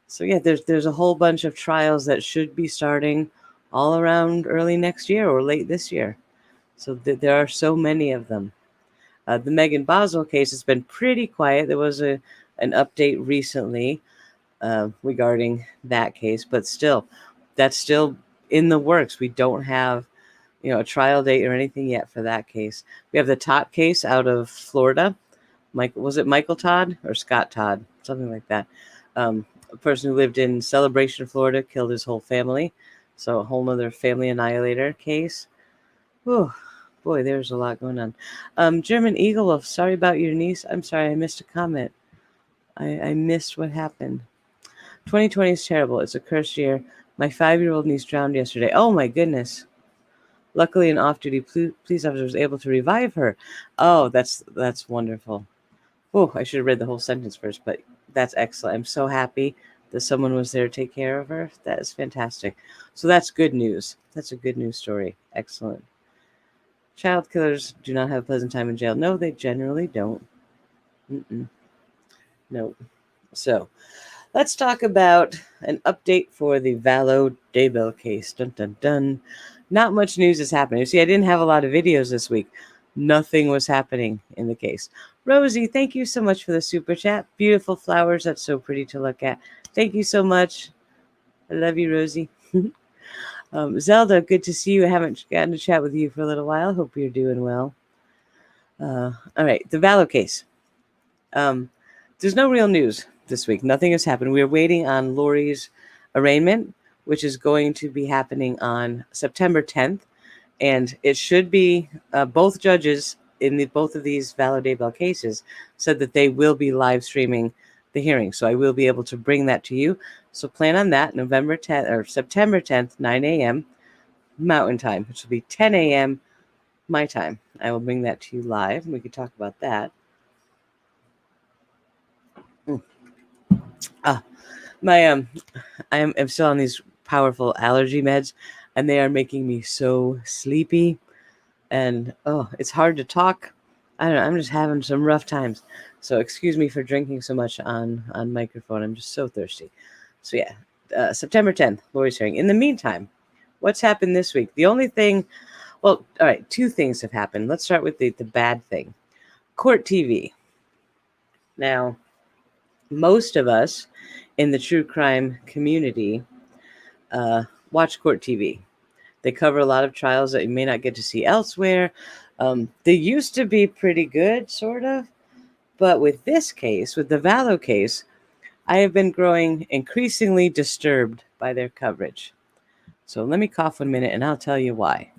So yeah, there's a whole bunch of trials that should be starting all around early next year or late this year. So there are so many of them. The Megan Boswell case has been pretty quiet. There was an update recently regarding that case, but still, that's still in the works. We don't have, a trial date or anything yet for that case. We have the Todd case out of Florida. Was it Michael Todd or Scott Todd? Something like that. A person who lived in Celebration, Florida, killed his whole family. So a whole nother family annihilator case. Whew. Boy, there's a lot going on. German Eagle Wolf, sorry about your niece. I'm sorry, I missed a comment. I missed what happened. 2020 is terrible. It's a cursed year. My 5-year-old niece drowned yesterday. Oh, my goodness. Luckily, an off-duty police officer was able to revive her. Oh, that's wonderful. Oh, I should have read the whole sentence first, but that's excellent. I'm so happy that someone was there to take care of her. That is fantastic. So that's good news. That's a good news story. Excellent. Child killers do not have a pleasant time in jail. No, they generally don't. No. So let's talk about an update for the Vallow Daybell case. Dun, dun, dun. Not much news is happening. See, I didn't have a lot of videos this week. Nothing was happening in the case. Rosie, thank you so much for the super chat. Beautiful flowers. That's so pretty to look at. Thank you so much. I love you, Rosie. Zelda, good to see you. I haven't gotten to chat with you for a little while. Hope you're doing well. All right, the Vallow case. There's no real news this week. Nothing has happened. We're waiting on Lori's arraignment, which is going to be happening on September 10th. And it should be both judges in both of these Vallow Daybell cases said that they will be live streaming the hearing. So I will be able to bring that to you. So plan on that November 10th or September 10th, 9 a.m. Mountain Time, which will be 10 a.m. my time. I will bring that to you live, and we can talk about that. I'm still on these powerful allergy meds, and they are making me so sleepy. And it's hard to talk. I don't know. I'm just having some rough times. So excuse me for drinking so much on microphone. I'm just so thirsty. So yeah, September 10th, Lori's hearing. In the meantime, what's happened this week? The only thing, well, all right, 2 things have happened. Let's start with the bad thing. Court TV. Now, most of us in the true crime community watch Court TV. They cover a lot of trials that you may not get to see elsewhere. They used to be pretty good, sort of. But with this case, with the Vallow case, I have been growing increasingly disturbed by their coverage. So let me cough 1 minute and I'll tell you why.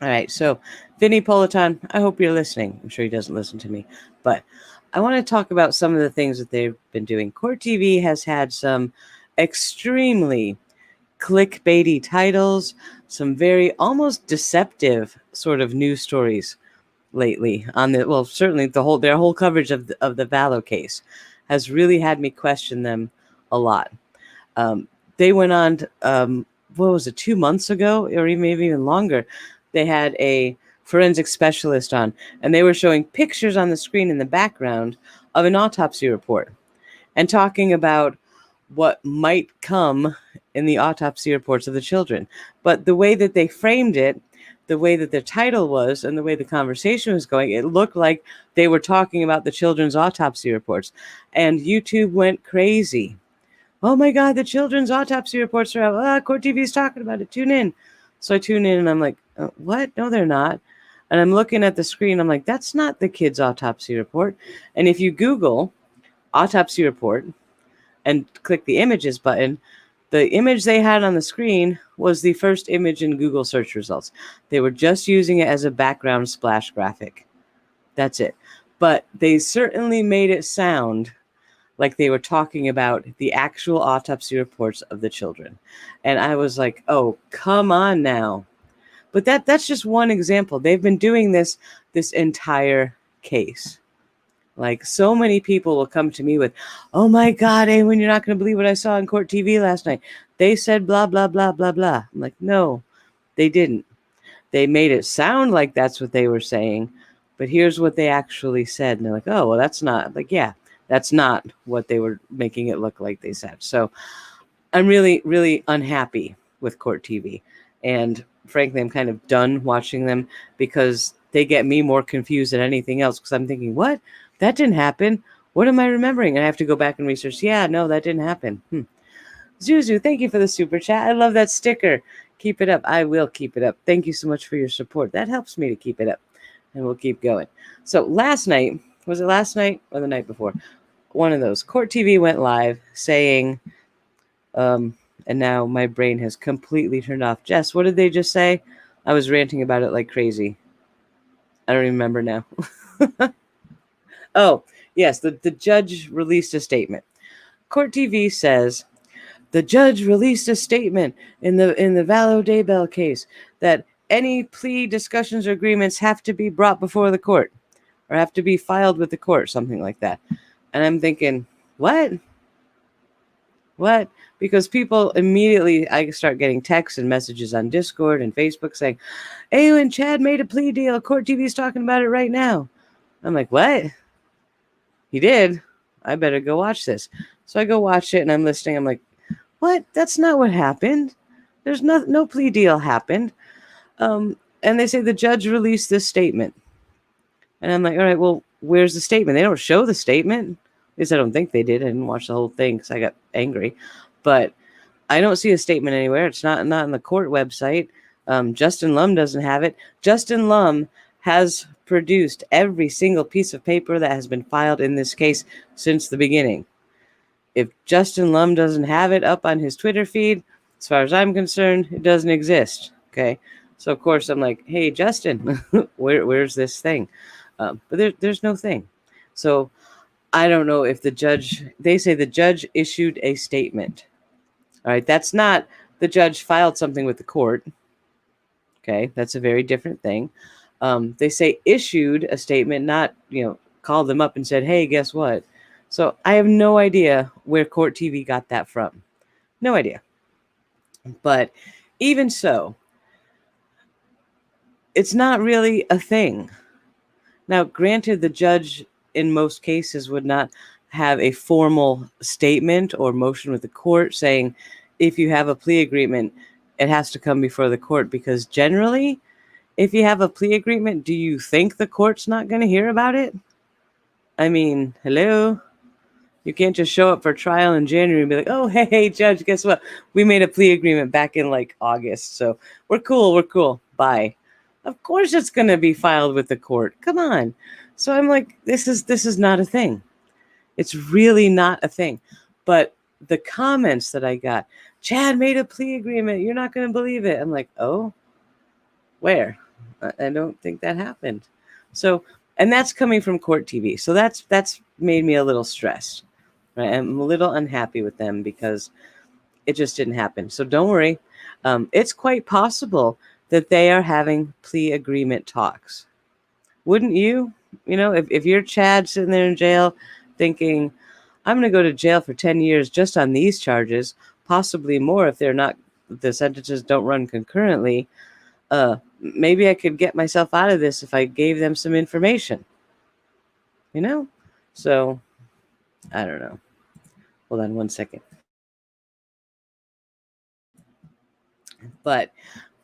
All right, so Vinny Politan, I hope you're listening. I'm sure he doesn't listen to me, but I want to talk about some of the things that they've been doing. Court TV has had some extremely clickbaity titles, some very almost deceptive sort of news stories lately on certainly their whole coverage of the Vallow case has really had me question them a lot. They went on, what was it, 2 months ago, or maybe even longer? They had a forensic specialist on, and they were showing pictures on the screen in the background of an autopsy report and talking about what might come in the autopsy reports of the children. But the way that they framed it, the way that the title was, and the way the conversation was going, it looked like they were talking about the children's autopsy reports. And YouTube went crazy. Oh my God, the children's autopsy reports are out. Court TV is talking about it. Tune in. So I tune in and I'm like, what? No, they're not. And I'm looking at the screen. I'm like, that's not the kid's autopsy report. And if you Google autopsy report and click the images button, the image they had on the screen was the first image in Google search results. They were just using it as a background splash graphic. That's it. But they certainly made it sound like they were talking about the actual autopsy reports of the children. And I was like, oh, come on now. But that's just one example. They've been doing this entire case. Like, so many people will come to me with, oh my God, Awen, you're not going to believe what I saw on Court TV last night. They said blah, blah, blah, blah, blah. I'm like, no, they didn't. They made it sound like that's what they were saying, but here's what they actually said. And they're like, oh, well, that's not. Like, yeah, that's not what they were making it look like they said. So I'm really, really unhappy with Court TV. And frankly, I'm kind of done watching them because they get me more confused than anything else, because I'm thinking, what? That didn't happen. What am I remembering? And I have to go back and research. Yeah, no, that didn't happen. Zuzu, thank you for the super chat. I love that sticker. Keep it up. I will keep it up. Thank you so much for your support. That helps me to keep it up. And we'll keep going. So last night, was it last night or the night before? One of those. Court TV went live saying, and now my brain has completely turned off. Jess, what did they just say? I was ranting about it like crazy. I don't even remember now. Oh, yes, the judge released a statement. Court TV says, the judge released a statement in the Vallow Daybell case that any plea discussions or agreements have to be brought before the court or have to be filed with the court, something like that. And I'm thinking, what? What? Because people immediately, I start getting texts and messages on Discord and Facebook saying, Awen, Chad made a plea deal. Court TV's talking about it right now. I'm like, what? He did? I better go watch this. So I go watch it and I'm listening. I'm like, what? That's not what happened. There's no plea deal happened. And they say the judge released this statement. And I'm like, all right, well, where's the statement? They don't show the statement. At least I don't think they did. I didn't watch the whole thing because I got angry. But I don't see a statement anywhere. It's not on the court website. Justin Lum doesn't have it. Justin Lum has produced every single piece of paper that has been filed in this case since the beginning. If Justin Lum doesn't have it up on his Twitter feed, as far as I'm concerned, it doesn't exist. Okay. So of course I'm like, hey, Justin, where's this thing? But there's no thing. So I don't know if they say the judge issued a statement. All right. That's not the judge filed something with the court. Okay. That's a very different thing. They say issued a statement, not, called them up and said, hey, guess what? So I have no idea where Court TV got that from. No idea. But even so, it's not really a thing. Now, granted, the judge in most cases would not have a formal statement or motion with the court saying, if you have a plea agreement, it has to come before the court, because generally, if you have a plea agreement, do you think the court's not going to hear about it? I mean, hello? You can't just show up for trial in January and be like, oh, hey, judge, guess what? We made a plea agreement back in like August, so we're cool. Bye. Of course it's going to be filed with the court. Come on. So I'm like, this is not a thing. It's really not a thing. But the comments that I got, Chad made a plea agreement. You're not going to believe it. I'm like, oh, where? I don't think that happened. So, and that's coming from Court TV. So that's made me a little stressed. Right? I'm a little unhappy with them because it just didn't happen. So don't worry. It's quite possible that they are having plea agreement talks. Wouldn't you? If you're Chad sitting there in jail thinking, I'm going to go to jail for 10 years just on these charges, possibly more if the sentences don't run concurrently. maybe I could get myself out of this if I gave them some information, you know? So, I don't know. Hold on one second. But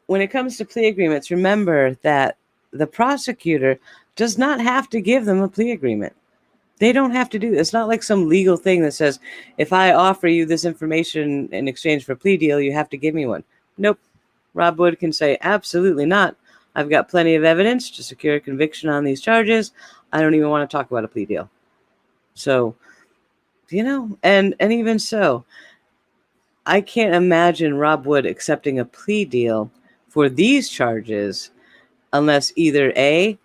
when it comes to plea agreements, remember that the prosecutor does not have to give them a plea agreement. They don't have to do this. It's not like some legal thing that says, if I offer you this information in exchange for a plea deal, you have to give me one. Nope. Rob Wood can say, absolutely not. I've got plenty of evidence to secure a conviction on these charges. I don't even want to talk about a plea deal. So, and even so, I can't imagine Rob Wood accepting a plea deal for these charges unless either A,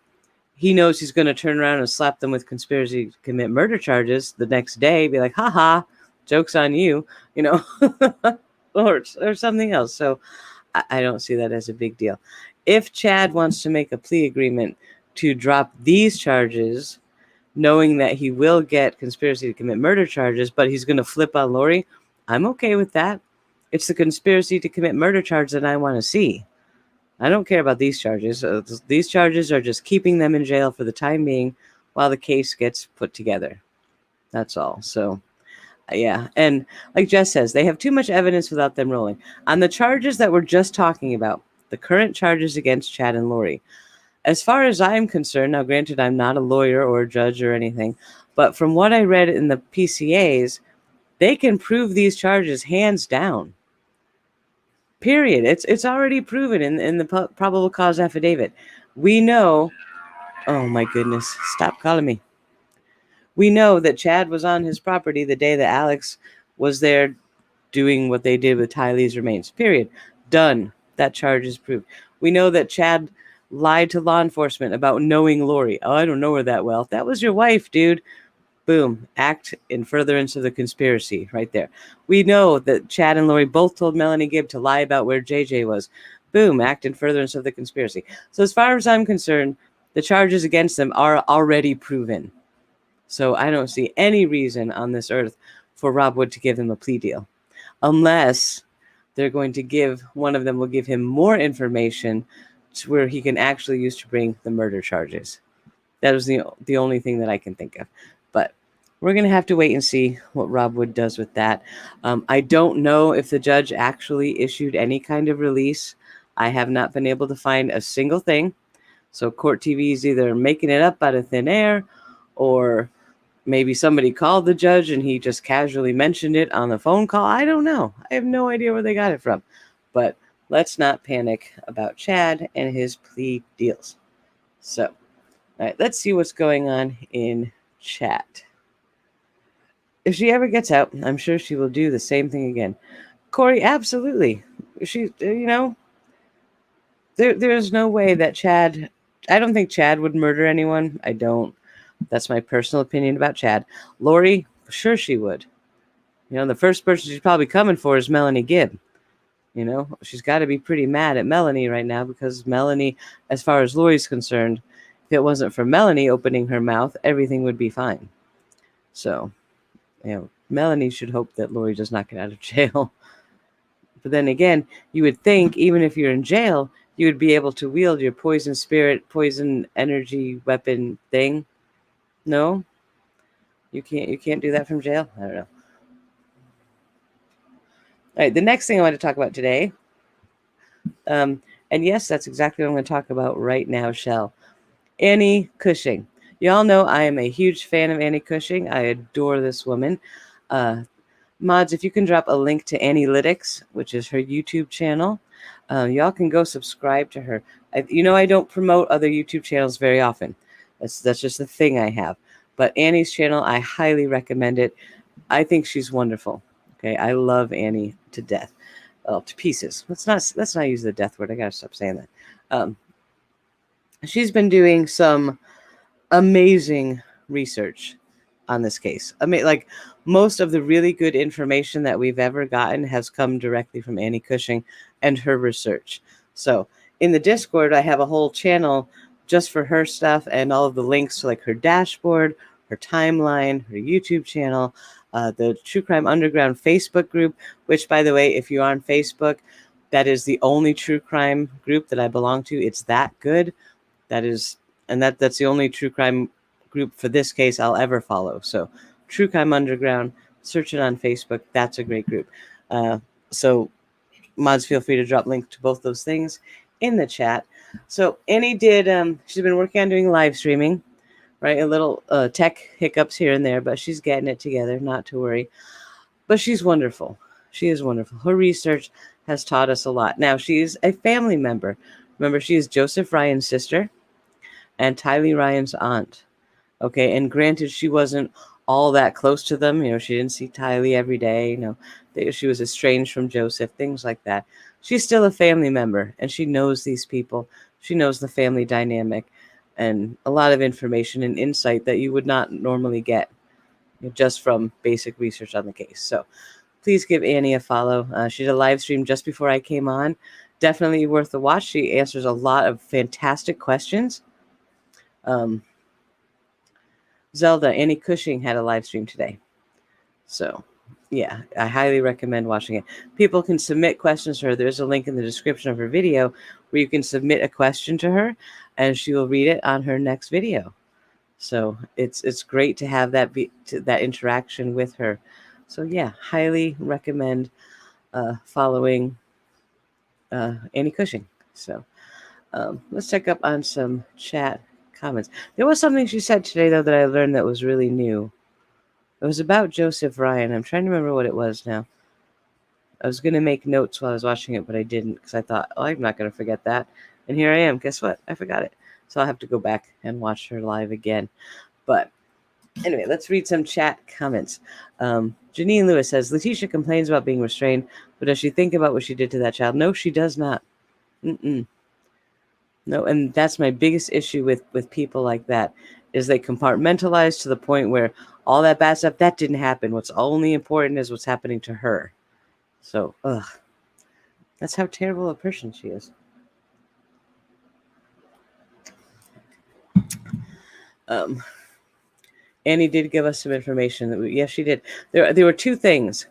he knows he's going to turn around and slap them with conspiracy to commit murder charges the next day, be like, haha, joke's on you, or something else. So I don't see that as a big deal. If Chad wants to make a plea agreement to drop these charges, knowing that he will get conspiracy to commit murder charges, but he's going to flip on Lori, I'm okay with that. It's the conspiracy to commit murder charge that I want to see. I don't care about these charges. These charges are just keeping them in jail for the time being while the case gets put together. That's all. So, yeah. And like Jess says, they have too much evidence without them rolling. On the charges that we're just talking about, the current charges against Chad and Lori, as far as I'm concerned, now granted, I'm not a lawyer or a judge or anything, but from what I read in the PCAs, they can prove these charges hands down. Period. It's already proven in the probable cause affidavit. We know, oh my goodness, stop calling me. We know that Chad was on his property the day that Alex was there doing what they did with Tylee's remains. Period. Done. That charge is proved. We know that Chad lied to law enforcement about knowing Lori. Oh, I don't know her that well. That was your wife, dude. Boom. Act in furtherance of the conspiracy right there. We know that Chad and Lori both told Melanie Gibb to lie about where JJ was. Boom. Act in furtherance of the conspiracy. So as far as I'm concerned, the charges against them are already proven. So I don't see any reason on this earth for Rob Wood to give them a plea deal. Unless they're going to give, one of them will give him more information to where he can actually use to bring the murder charges. That is the only thing that I can think of. But we're going to have to wait and see what Rob Wood does with that. I don't know if the judge actually issued any kind of release. I have not been able to find a single thing. So Court TV is either making it up out of thin air, or maybe somebody called the judge and he just casually mentioned it on the phone call. I don't know. I have no idea where they got it from. But let's not panic about Chad and his plea deals. So, all right, let's see what's going on in chat. If she ever gets out, I'm sure she will do the same thing again. Corey, absolutely. She, there's no way that Chad, I don't think Chad would murder anyone. I don't. That's my personal opinion about Chad. Lori, sure she would. The first person she's probably coming for is Melanie Gibb. She's got to be pretty mad at Melanie right now, because Melanie, as far as Lori's concerned, if it wasn't for Melanie opening her mouth, everything would be fine. So, Melanie should hope that Lori does not get out of jail. But then again, you would think even if you're in jail, you would be able to wield your poison spirit, poison energy weapon thing. No, you can't. You can't do that from jail. I don't know. All right, the next thing I want to talk about today, and yes, that's exactly what I'm going to talk about right now, Shell. Annie Cushing. You all know I am a huge fan of Annie Cushing. I adore this woman. Mods, if you can drop a link to Analytics, which is her YouTube channel, y'all can go subscribe to her. I don't promote other YouTube channels very often. That's just the thing I have. But Annie's channel, I highly recommend it. I think she's wonderful. Okay, I love Annie to death. Well, to pieces. Let's not use the death word. I gotta stop saying that. She's been doing some amazing research on this case. I mean, like, most of the really good information that we've ever gotten has come directly from Annie Cushing and her research. So in the Discord, I have a whole channel just for her stuff, and all of the links to like her dashboard, her timeline, her YouTube channel, the True Crime Underground Facebook group, which, by the way, if you're on Facebook, That is the only true crime group that I belong to. It's that good. That's the only true crime group for this case I'll ever follow. So True Crime Underground, search it on Facebook. That's a great group. So mods, feel free to drop links to both those things in the chat. So Annie did, she's been working on doing live streaming, right? A little tech hiccups here and there, but she's getting it together, not to worry. But she's wonderful. She is wonderful. Her research has taught us a lot. Now, she is a family member. Remember, she is Joseph Ryan's sister and Tylee Ryan's aunt. Okay, and granted, she wasn't all that close to them. She didn't see Tylee every day. She was estranged from Joseph, things like that. She's still a family member, and she knows these people. She knows the family dynamic and a lot of information and insight that you would not normally get just from basic research on the case. So please give Annie a follow. She did a live stream just before I came on. Definitely worth the watch. She answers a lot of fantastic questions. Zelda, Annie Cushing had a live stream today. So, yeah, I highly recommend watching it. People can submit questions to her. There's a link in the description of her video where you can submit a question to her, and she will read it on her next video. So it's great to have that interaction with her. So yeah, highly recommend following Annie Cushing. So let's check up on some chat comments. There was something she said today, though, that I learned that was really new. It was about Joseph Ryan. I'm trying to remember what it was now. I was going to make notes while I was watching it, but I didn't because I thought, I'm not going to forget that. And here I am. Guess what? I forgot it. So I'll have to go back and watch her live again. But anyway, let's read some chat comments. Janine Lewis says, Leticia complains about being restrained, but does she think about what she did to that child? No, she does not. No, and that's my biggest issue with people like that, is they compartmentalize to the point where all that bad stuff, that didn't happen. What's only important is what's happening to her. So, that's how terrible a person she is. Annie did give us some information yes, she did. There were two things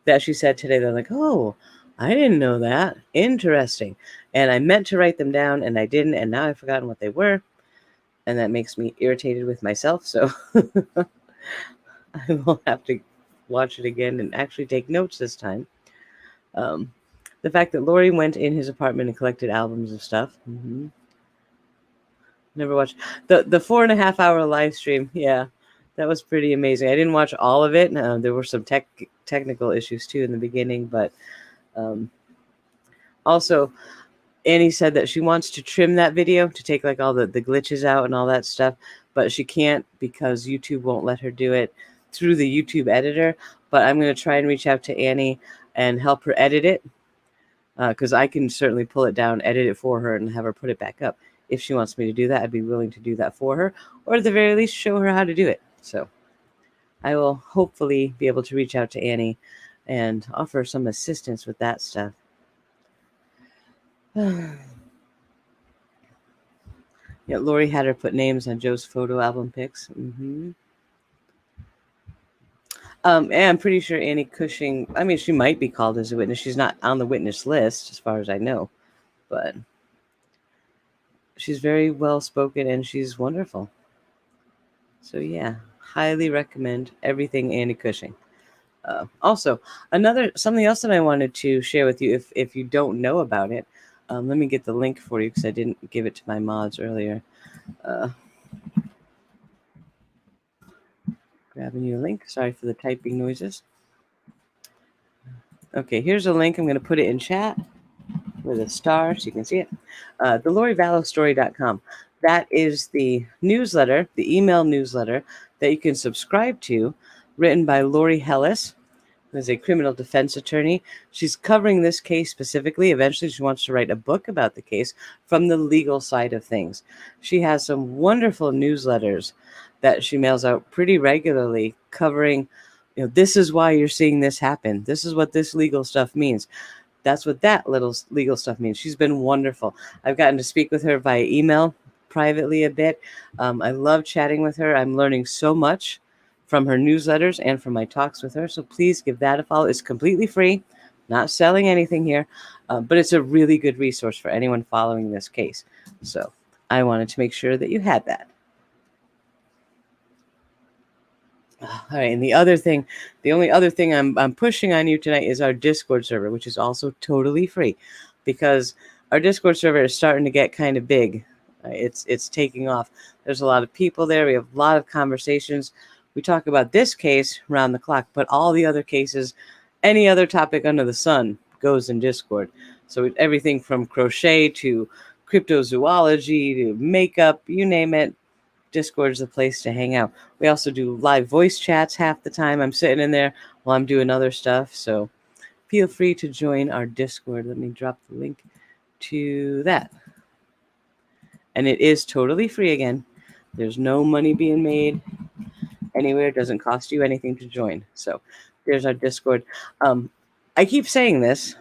that she said today. They're like, oh, I didn't know that. Interesting. And I meant to write them down, and I didn't, and now I've forgotten what they were. And that makes me irritated with myself. So I will have to watch it again and actually take notes this time. The fact that Lori went in his apartment and collected albums of stuff. Never watched the 4.5 hour live stream. Yeah, that was pretty amazing. I didn't watch all of it. There were some technical issues too in the beginning, but also Annie said that she wants to trim that video to take like all the glitches out and all that stuff, but she can't because YouTube won't let her do it through the YouTube editor. But I'm going to try and reach out to Annie and help her edit it, because I can certainly pull it down, edit it for her, and have her put it back up. If she wants me to do that, I'd be willing to do that for her, or at the very least show her how to do it. So I will hopefully be able to reach out to Annie and offer some assistance with that stuff. Yeah, Lori had her put names on Joe's photo album pics. And I'm pretty sure Annie Cushing, I mean, she might be called as a witness. She's not on the witness list, as far as I know. But she's very well-spoken, and she's wonderful. So, yeah, highly recommend everything Annie Cushing. Also, something else that I wanted to share with you, if you don't know about it, let me get the link for you because I didn't give it to my mods earlier. Grabbing you a link. Sorry for the typing noises. Okay, here's a link. I'm going to put it in chat with a star so you can see it. The LoriVallowStory.com. That is the newsletter, the email newsletter that you can subscribe to, written by Lori Hellis, who is a criminal defense attorney. She's covering this case specifically. Eventually, she wants to write a book about the case from the legal side of things. She has some wonderful newsletters that she mails out pretty regularly, covering, this is why you're seeing this happen. This is what this legal stuff means. That's what that little legal stuff means. She's been wonderful. I've gotten to speak with her via email privately a bit. I love chatting with her. I'm learning so much from her newsletters and from my talks with her. So please give that a follow. It's completely free. Not selling anything here, but it's a really good resource for anyone following this case. So I wanted to make sure that you had that. All right, and the only other thing I'm pushing on you tonight is our Discord server, which is also totally free, because our Discord server is starting to get kind of big. It's taking off. There's a lot of people there. We have a lot of conversations. We talk about this case round the clock, but all the other cases, any other topic under the sun, goes in Discord. So everything from crochet to cryptozoology to makeup, you name it. Discord is the place to hang out. We also do live voice chats half the time. I'm sitting in there while I'm doing other stuff. So feel free to join our Discord. Let me drop the link to that. And it is totally free again. There's no money being made anywhere. It doesn't cost you anything to join. So there's our Discord. I keep saying this.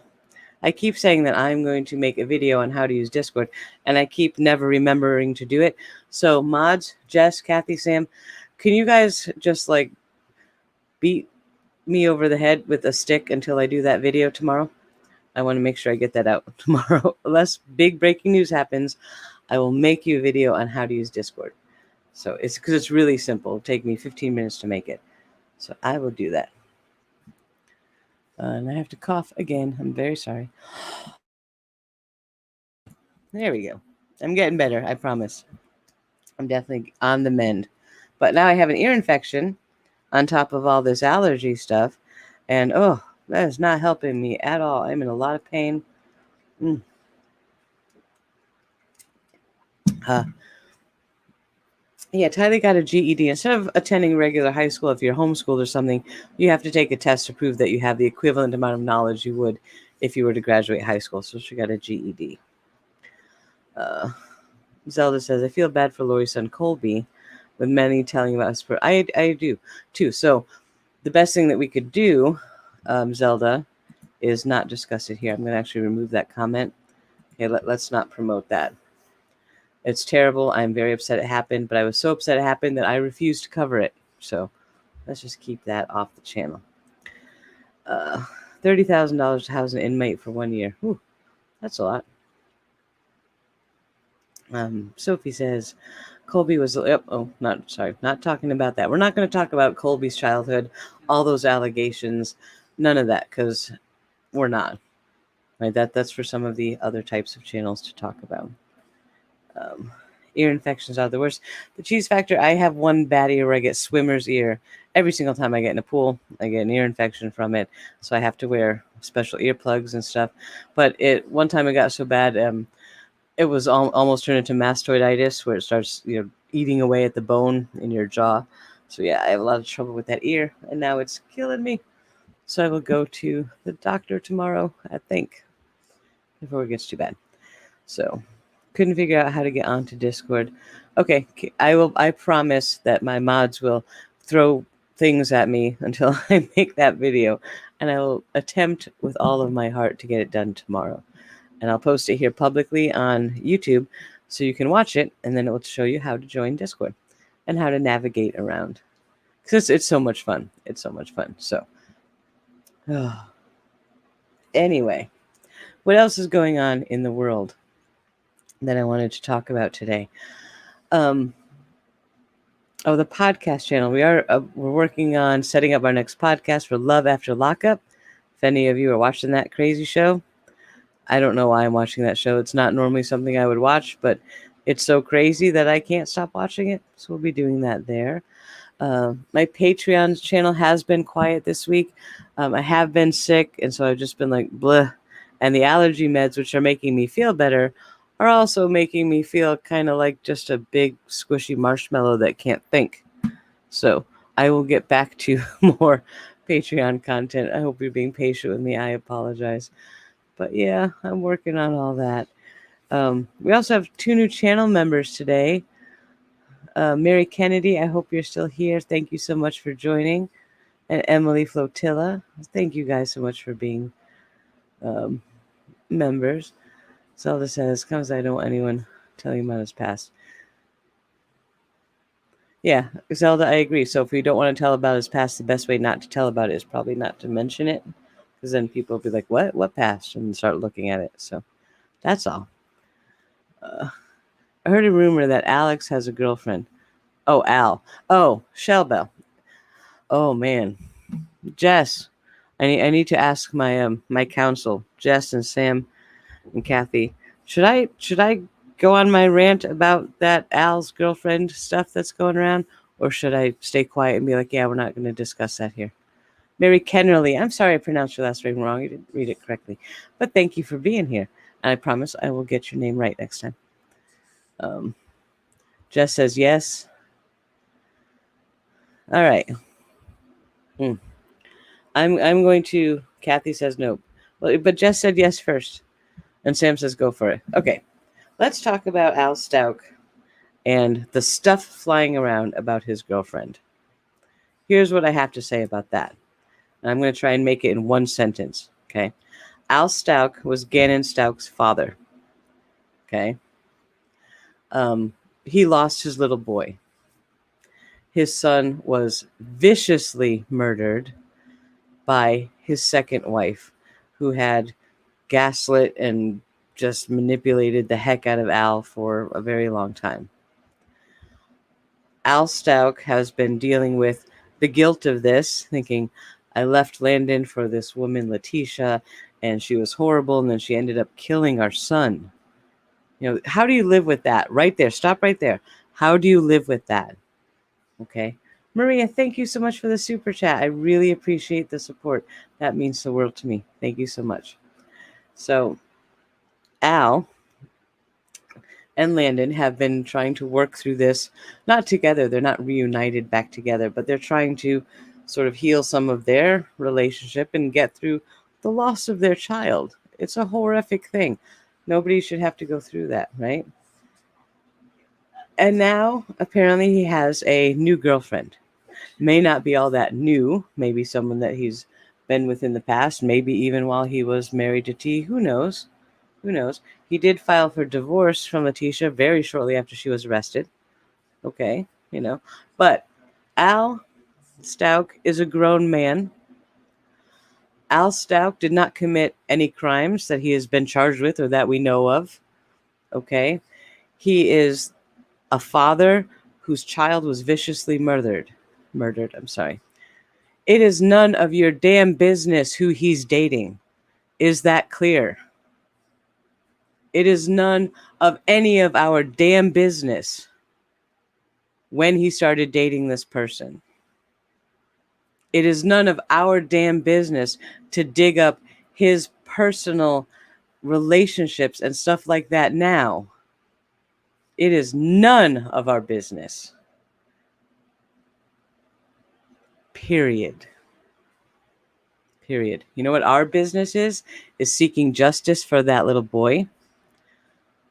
I keep saying that I'm going to make a video on how to use Discord, and I keep never remembering to do it. So mods, Jess, Kathy, Sam, can you guys just like beat me over the head with a stick until I do that video tomorrow? I want to make sure I get that out tomorrow. Unless big breaking news happens, I will make you a video on how to use Discord. So it's because it's really simple. It'll take me 15 minutes to make it. So I will do that. And I have to cough again. I'm very sorry. There we go. I'm getting better, I promise. I'm definitely on the mend. But now I have an ear infection on top of all this allergy stuff. And, oh, that is not helping me at all. I'm in a lot of pain. Yeah, Tyler got a GED. Instead of attending regular high school, if you're homeschooled or something, you have to take a test to prove that you have the equivalent amount of knowledge you would if you were to graduate high school. So she got a GED. Zelda says, I feel bad for Lori's son, Colby, with many telling about his... I do, too. So the best thing that we could do, Zelda, is not discuss it here. I'm going to actually remove that comment. Okay, let's not promote that. It's terrible. I'm very upset it happened, but I was so upset it happened that I refused to cover it. So let's just keep that off the channel. $30,000 to house an inmate for 1 year. Whew, that's a lot. Sophie says, Colby was... not talking about that. We're not going to talk about Colby's childhood, all those allegations, none of that, because we're not. Right? That's for some of the other types of channels to talk about. Ear infections are the worst. The cheese factor, I have one bad ear where I get swimmer's ear. Every single time I get in a pool, I get an ear infection from it. So I have to wear special earplugs and stuff. But one time it got so bad, it was almost turned into mastoiditis, where it starts, eating away at the bone in your jaw. So yeah, I have a lot of trouble with that ear, and now it's killing me. So I will go to the doctor tomorrow, I think, before it gets too bad. So couldn't figure out how to get onto Discord. Okay, I promise that my mods will throw things at me until I make that video, and I will attempt with all of my heart to get it done tomorrow. And I'll post it here publicly on YouTube so you can watch it, and then it will show you how to join Discord and how to navigate around. Because it's so much fun. It's so much fun. So, anyway, what else is going on in the world that I wanted to talk about today? The podcast channel. We're working on setting up our next podcast for Love After Lockup. If any of you are watching that crazy show, I don't know why I'm watching that show. It's not normally something I would watch, but it's so crazy that I can't stop watching it. So we'll be doing that there. My Patreon channel has been quiet this week. I have been sick, and so I've just been like, bleh. And the allergy meds, which are making me feel better, are also making me feel kind of like just a big squishy marshmallow that can't think. So I will get back to more Patreon content. I hope you're being patient with me. I apologize. But yeah, I'm working on all that. We also have 2 new channel members today. Mary Kennedy, I hope you're still here. Thank you so much for joining. And Emily Flotilla, thank you guys so much for being members. Zelda says, because I don't want anyone telling about his past. Yeah, Zelda, I agree. So if we don't want to tell about his past, the best way not to tell about it is probably not to mention it. Because then people will be like, what passed? And start looking at it. So that's all. I heard a rumor that Alex has a girlfriend. Oh, Al. Oh, Shellbell. Oh, man. Jess. I need to ask my counsel, Jess and Sam and Kathy. Should I go on my rant about that Al's girlfriend stuff that's going around? Or should I stay quiet and be like, yeah, we're not going to discuss that here? Mary Kennerly, I'm sorry I pronounced your last name wrong. You didn't read it correctly. But thank you for being here. And I promise I will get your name right next time. Jess says yes. All right. I'm going to... Kathy says nope. Well, but Jess said yes first. And Sam says go for it. Okay. Let's talk about Al Stauch and the stuff flying around about his girlfriend. Here's what I have to say about that. I'm going to try and make it in one sentence, okay? Al Stauch was Gannon Stauch's father, okay? He lost his little boy. His son was viciously murdered by his second wife, who had gaslit and just manipulated the heck out of Al for a very long time. Al Stauch has been dealing with the guilt of this, thinking, I left Landon for this woman, Leticia, and she was horrible, and then she ended up killing our son. You know, how do you live with that? Right there. Stop right there. How do you live with that? Okay. Maria, thank you so much for the super chat. I really appreciate the support. That means the world to me. Thank you so much. So, Al and Landon have been trying to work through this, not together. They're not reunited back together, but they're trying to sort of heal some of their relationship and get through the loss of their child. It's a horrific thing. Nobody should have to go through that, right? And now, apparently, he has a new girlfriend. May not be all that new. Maybe someone that he's been with in the past. Maybe even while he was married to T. Who knows? Who knows? He did file for divorce from Leticia very shortly after she was arrested. Okay, you know. But Al Stauch is a grown man. Al Stauch did not commit any crimes that he has been charged with or that we know of. Okay? He is a father whose child was viciously murdered. It is none of your damn business who he's dating. Is that clear? It is none of any of our damn business when he started dating this person. It is none of our damn business to dig up his personal relationships and stuff like that now. It is none of our business. Period. You know what our business is? Is seeking justice for that little boy,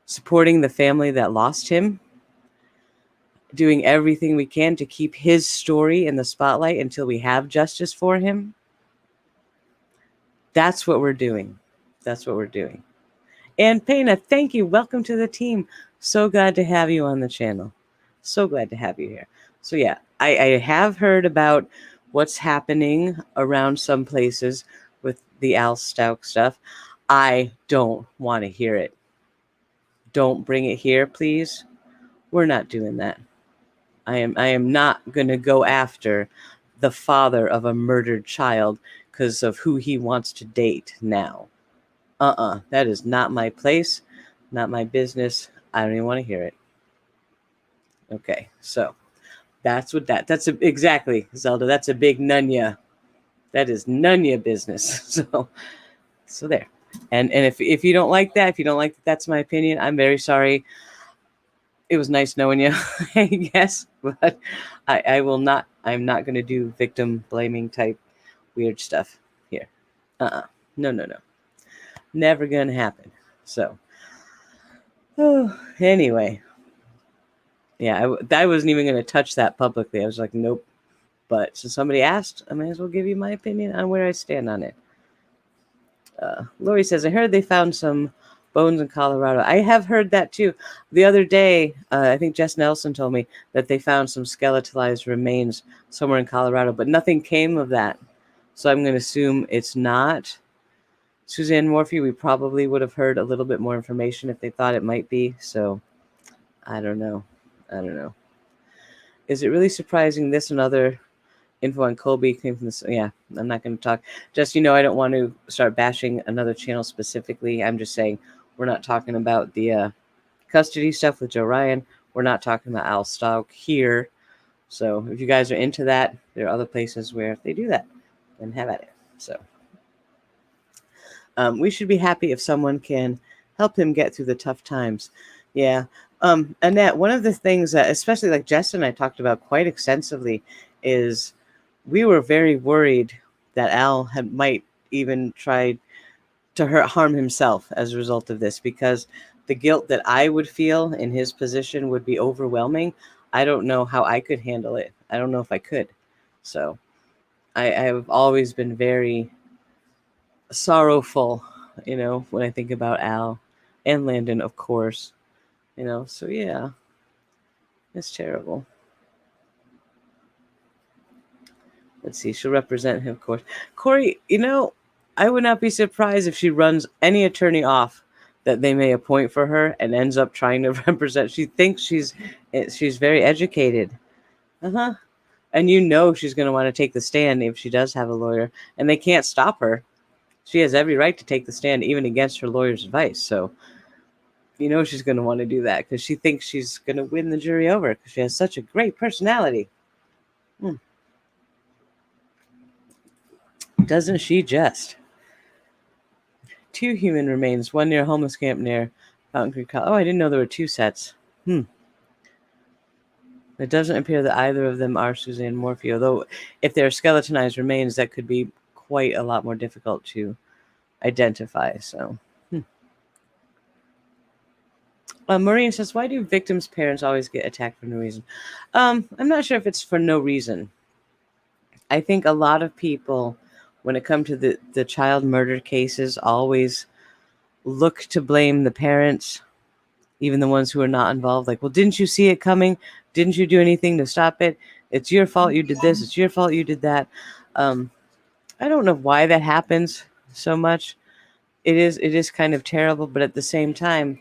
supporting the family that lost him, doing everything we can to keep his story in the spotlight until we have justice for him. That's what we're doing. And Pena, thank you. Welcome to the team. So glad to have you on the channel. So glad to have you here. So yeah, I have heard about what's happening around some places with the Al Stauch stuff. I don't want to hear it. Don't bring it here, please. We're not doing that. I am not going to go after the father of a murdered child because of who he wants to date now. That is not my place, not my business. I don't even want to hear it. Okay, so that's exactly, Zelda. That's a big nunya. That is nunya business. So there. And if you don't like that, that's my opinion, I'm very sorry. It was nice knowing you, I guess, but I'm not going to do victim blaming type weird stuff here. No. Never going to happen. So, anyway. Yeah, I wasn't even going to touch that publicly. I was like, nope. But since somebody asked, I might as well give you my opinion on where I stand on it. Lori says, I heard they found some bones in Colorado. I have heard that too. The other day, I think Jess Nelson told me that they found some skeletalized remains somewhere in Colorado, but nothing came of that. So I'm going to assume it's not Suzanne Morphy. We probably would have heard a little bit more information if they thought it might be. So I don't know. Is it really surprising this and other info on Colby came from this? Yeah, I'm not going to talk. Just, I don't want to start bashing another channel specifically. I'm just saying we're not talking about the custody stuff with Joe Ryan. We're not talking about Al Stauch here. So if you guys are into that, there are other places where they do that and have at it. So we should be happy if someone can help him get through the tough times. Yeah. Annette, one of the things that, especially like Jess and I talked about quite extensively, is we were very worried that Al might even try to harm himself as a result of this, because the guilt that I would feel in his position would be overwhelming. I don't know how I could handle it. I don't know if I could. So I have always been very sorrowful, when I think about Al and Landon, of course, so yeah, it's terrible. Let's see. She'll represent him, of course. Corey, I would not be surprised if she runs any attorney off that they may appoint for her and ends up trying to represent. She thinks she's very educated. Uh-huh. And she's going to want to take the stand if she does have a lawyer, and they can't stop her. She has every right to take the stand, even against her lawyer's advice. So, she's going to want to do that because she thinks she's going to win the jury over because she has such a great personality. Doesn't she just? 2 human remains, one near a homeless camp near Fountain Creek. Oh, I didn't know there were 2 sets. It doesn't appear that either of them are Suzanne Morphy, although if they're skeletonized remains, that could be quite a lot more difficult to identify. So, Maureen says, why do victims' parents always get attacked for no reason? I'm not sure if it's for no reason. I think a lot of people, when it comes to the child murder cases, always look to blame the parents, even the ones who are not involved. Like, well, didn't you see it coming? Didn't you do anything to stop it? It's your fault you did this. It's your fault you did that. I don't know why that happens so much. It is kind of terrible, but at the same time,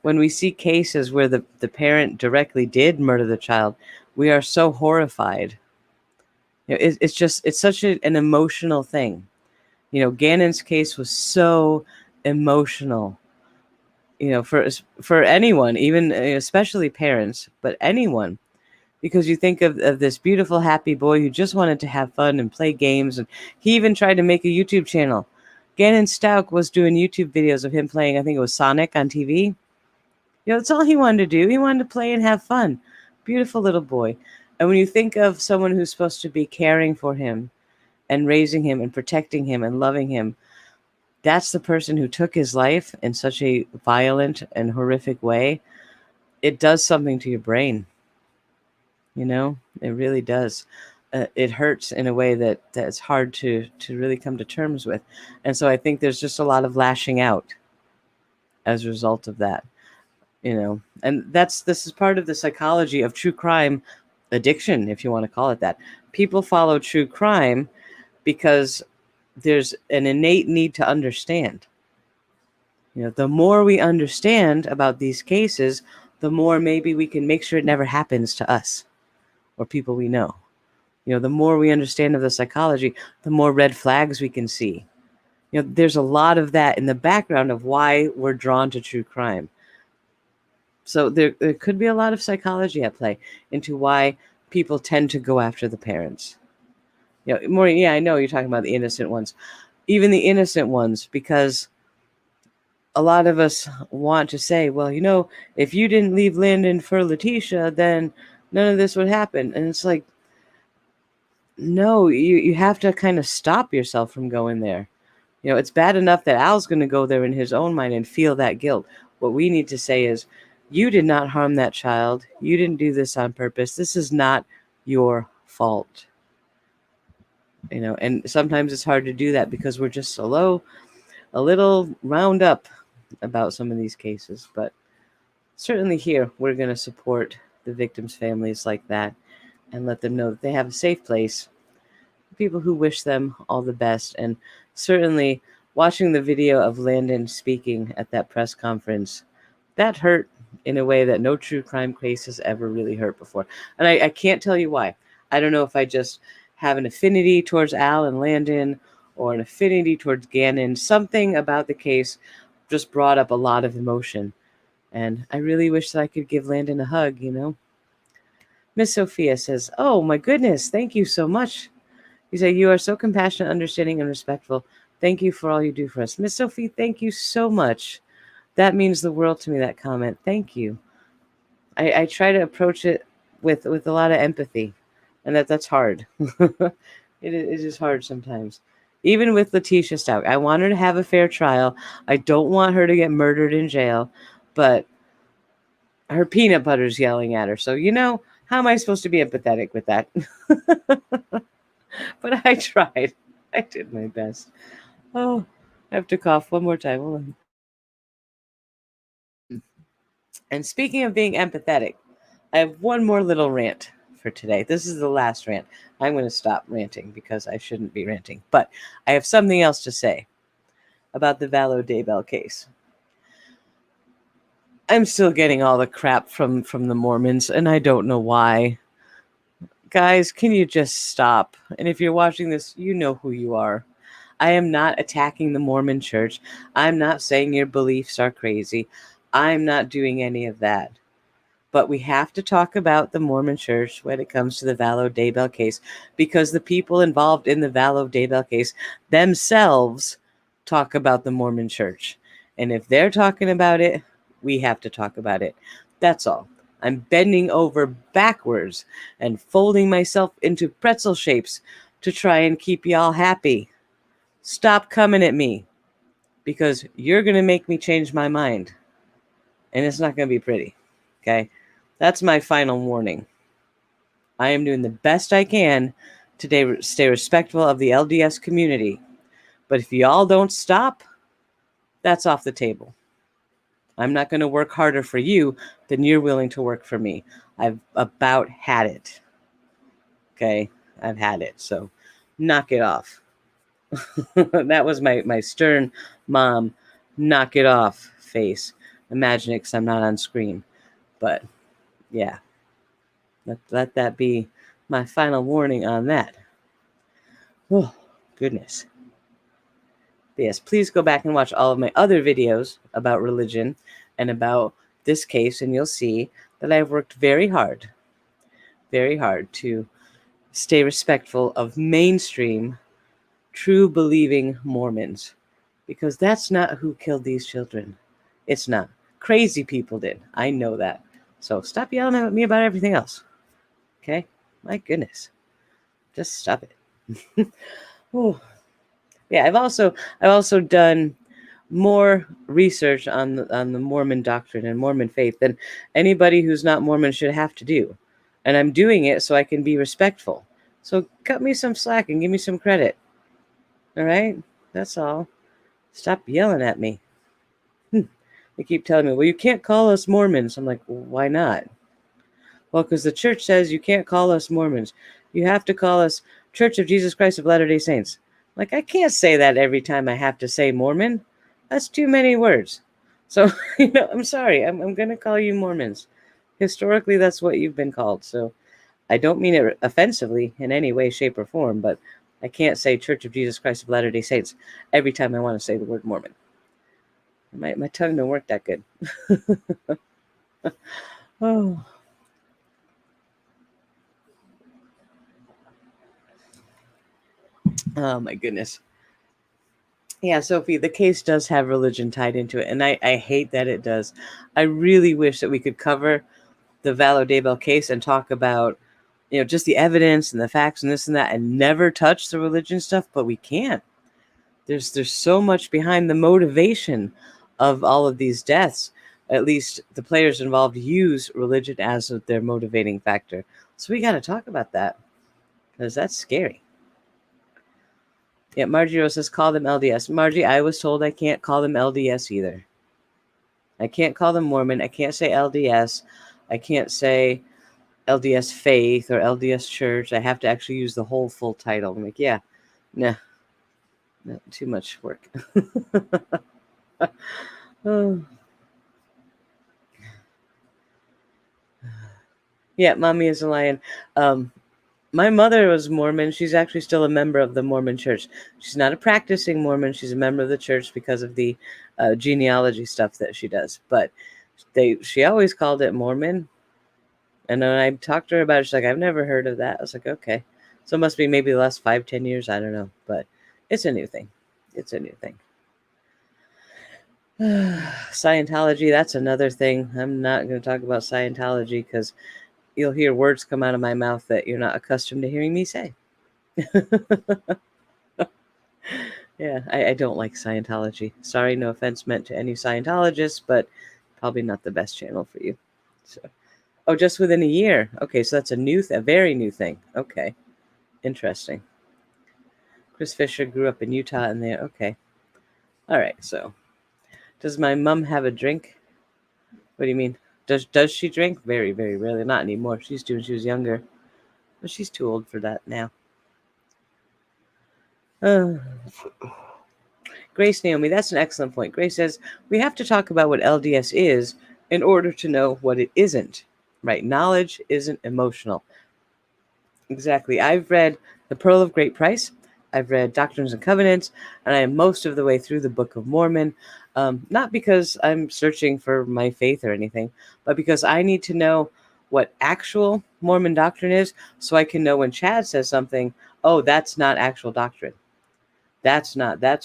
when we see cases where the parent directly did murder the child, we are so horrified. It's such an emotional thing. Gannon's case was so emotional. For anyone, even especially parents, but anyone, because you think of this beautiful, happy boy who just wanted to have fun and play games, and he even tried to make a YouTube channel. Gannon Stauch was doing YouTube videos of him playing, I think it was Sonic on TV. That's all he wanted to do. He wanted to play and have fun. Beautiful little boy. And when you think of someone who's supposed to be caring for him and raising him and protecting him and loving him, that's the person who took his life in such a violent and horrific way. It does something to your brain. It really does. It hurts in a way that's hard to really come to terms with. And so I think there's just a lot of lashing out as a result of that. And this is part of the psychology of true crime addiction, if you want to call it that. People follow true crime because there's an innate need to understand. The more we understand about these cases, the more maybe we can make sure it never happens to us or people we know. The more we understand of the psychology, the more red flags we can see. There's a lot of that in the background of why we're drawn to true crime. So there could be a lot of psychology at play into why people tend to go after the parents. Maureen, yeah, I know you're talking about the innocent ones. Even the innocent ones, because a lot of us want to say, well, if you didn't leave Landon for Leticia, then none of this would happen. And it's like, no, you have to kind of stop yourself from going there. It's bad enough that Al's going to go there in his own mind and feel that guilt. What we need to say is, you did not harm that child. You didn't do this on purpose. This is not your fault. And sometimes it's hard to do that because we're just a little round up about some of these cases. But certainly here, we're going to support the victims' families like that and let them know that they have a safe place people who wish them all the best. And certainly watching the video of Landon speaking at that press conference, that hurt in a way that no true crime case has ever really hurt before. And I can't tell you why. I don't know if I just have an affinity towards Al and Landon or an affinity towards Gannon. Something about the case just brought up a lot of emotion. And I really wish that I could give Landon a hug, you know. Miss Sophia says, "Oh, my goodness, thank you so much." You say, "You are so compassionate, understanding, and respectful. Thank you for all you do for us." Miss Sophie, thank you so much. That means the world to me, that comment. Thank you. I try to approach it with a lot of empathy, and that's hard. It is just hard sometimes. Even with Leticia Stauch, I want her to have a fair trial. I don't want her to get murdered in jail, but her peanut butter's yelling at her. So, you know, how am I supposed to be empathetic with that? But I tried. I did my best. Oh, I have to cough one more time. Hold on. And speaking of being empathetic, I have one more little rant for today. This is the last rant. I'm going to stop ranting because I shouldn't be ranting. But I have something else to say about the Vallow Daybell case. I'm still getting all the crap from the Mormons, and I don't know why. Guys, can you just stop? And if you're watching this, you know who you are. I am not attacking the Mormon church. I'm not saying your beliefs are crazy. I'm not doing any of that. But we have to talk about the Mormon church when it comes to the Vallow Daybell case, because the people involved in the Vallow Daybell case themselves talk about the Mormon church. And if they're talking about it, we have to talk about it. That's all. I'm bending over backwards and folding myself into pretzel shapes to try and keep y'all happy. Stop coming at me, because you're going to make me change my mind. And it's not going to be pretty. Okay? That's my final warning. I am doing the best I can to stay respectful of the LDS community. But if y'all don't stop, that's off the table. I'm not going to work harder for you than you're willing to work for me. I've about had it. Okay? I've had it. So knock it off. That was my stern mom, knock it off face. Imagine it, because I'm not on screen. But yeah, let that be my final warning on that. Oh, goodness. But yes, please go back and watch all of my other videos about religion and about this case, and you'll see that I've worked very hard to stay respectful of mainstream, true believing Mormons, because that's not who killed these children. It's not. Crazy people did. I know that. So stop yelling at me about everything else. Okay? My goodness. Just stop it. Oh. Yeah, I've also done more research on the Mormon doctrine and Mormon faith than anybody who's not Mormon should have to do. And I'm doing it so I can be respectful. So cut me some slack and give me some credit. All right? That's all. Stop yelling at me. They keep telling me, well, you can't call us Mormons. I'm like, well, why not? Well, because the church says you can't call us Mormons. You have to call us Church of Jesus Christ of Latter-day Saints. Like, I can't say that every time I have to say Mormon. That's too many words. So, I'm sorry. I'm going to call you Mormons. Historically, that's what you've been called. So I don't mean it offensively in any way, shape, or form, but I can't say Church of Jesus Christ of Latter-day Saints every time I want to say the word Mormon. My tongue don't work that good. Oh. Oh, my goodness. Yeah, Sophie, the case does have religion tied into it, and I hate that it does. I really wish that we could cover the Vallow Daybell case and talk about, just the evidence and the facts and this and that, and never touch the religion stuff, but we can't. There's so much behind the motivation of all of these deaths. At least the players involved use religion as their motivating factor. So we got to talk about that, because that's scary. Yeah, Margie Rose says, call them LDS. Margie, I was told I can't call them LDS either. I can't call them Mormon. I can't say LDS. I can't say LDS faith or LDS church. I have to actually use the whole full title. I'm like, yeah, nah, too much work. Oh. Yeah, Mommy is a Lion. My mother was Mormon. She's actually still a member of the Mormon church. She's not a practicing Mormon. She's a member of the church because of the genealogy stuff that she does. But she always called it Mormon. And when I talked to her about it, she's like, I've never heard of that. I was like, okay. So it must be maybe the last 5-10 years. I don't know. But it's a new thing. It's a new thing. Scientology, that's another thing. I'm not going to talk about Scientology because you'll hear words come out of my mouth that you're not accustomed to hearing me say. Yeah, I don't like Scientology. Sorry, no offense meant to any Scientologists, but probably not the best channel for you. So, oh, just within a year. Okay, so that's a very new thing. Okay, interesting. Chris Fisher grew up in Utah, and there. Okay, all right. So, does my mom have a drink? What do you mean? Does she drink? Very, very rarely. Not anymore. She used to when she was younger, but she's too old for that now. Grace Naomi, that's an excellent point. Grace says, we have to talk about what LDS is in order to know what it isn't. Right? Knowledge isn't emotional. Exactly. I've read The Pearl of Great Price. I've read Doctrines and Covenants, and I am most of the way through the Book of Mormon. Not because I'm searching for my faith or anything, but because I need to know what actual Mormon doctrine is so I can know when Chad says something, oh, that's not actual doctrine. That's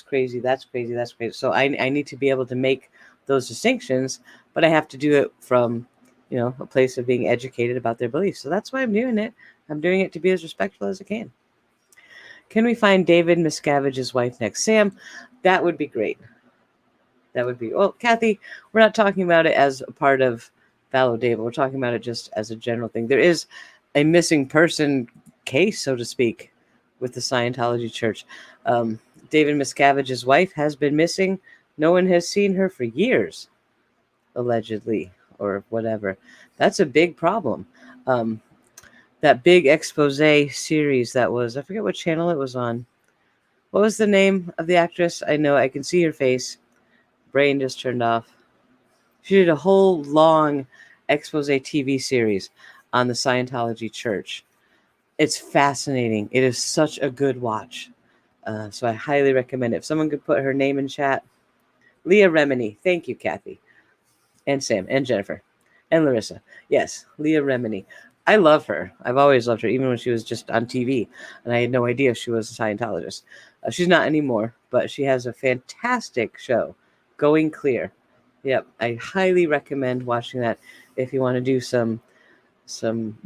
crazy. That's crazy. That's crazy. So I need to be able to make those distinctions, but I have to do it from, a place of being educated about their beliefs. So that's why I'm doing it. I'm doing it to be as respectful as I can. Can we find David Miscavige's wife next? Sam, that would be great. That would be, well, Kathy, we're not talking about it as a part of Vallow Daybell. We're talking about it just as a general thing. There is a missing person case, so to speak, with the Scientology church. David Miscavige's wife has been missing. No one has seen her for years, allegedly, or whatever. That's a big problem. That big expose series that was, I forget what channel it was on. What was the name of the actress? I know, I can see her face. Brain just turned off. She did a whole long expose TV series on the Scientology church. It's fascinating. It is such a good watch. So I highly recommend it. If someone could put her name in chat. Leah Remini. Thank you, Kathy. And Sam. And Jennifer. And Larissa. Yes, Leah Remini. I love her. I've always loved her, even when she was just on TV. And I had no idea she was a Scientologist. She's not anymore, but she has a fantastic show, Going Clear. Yep, I highly recommend watching that if you want to do some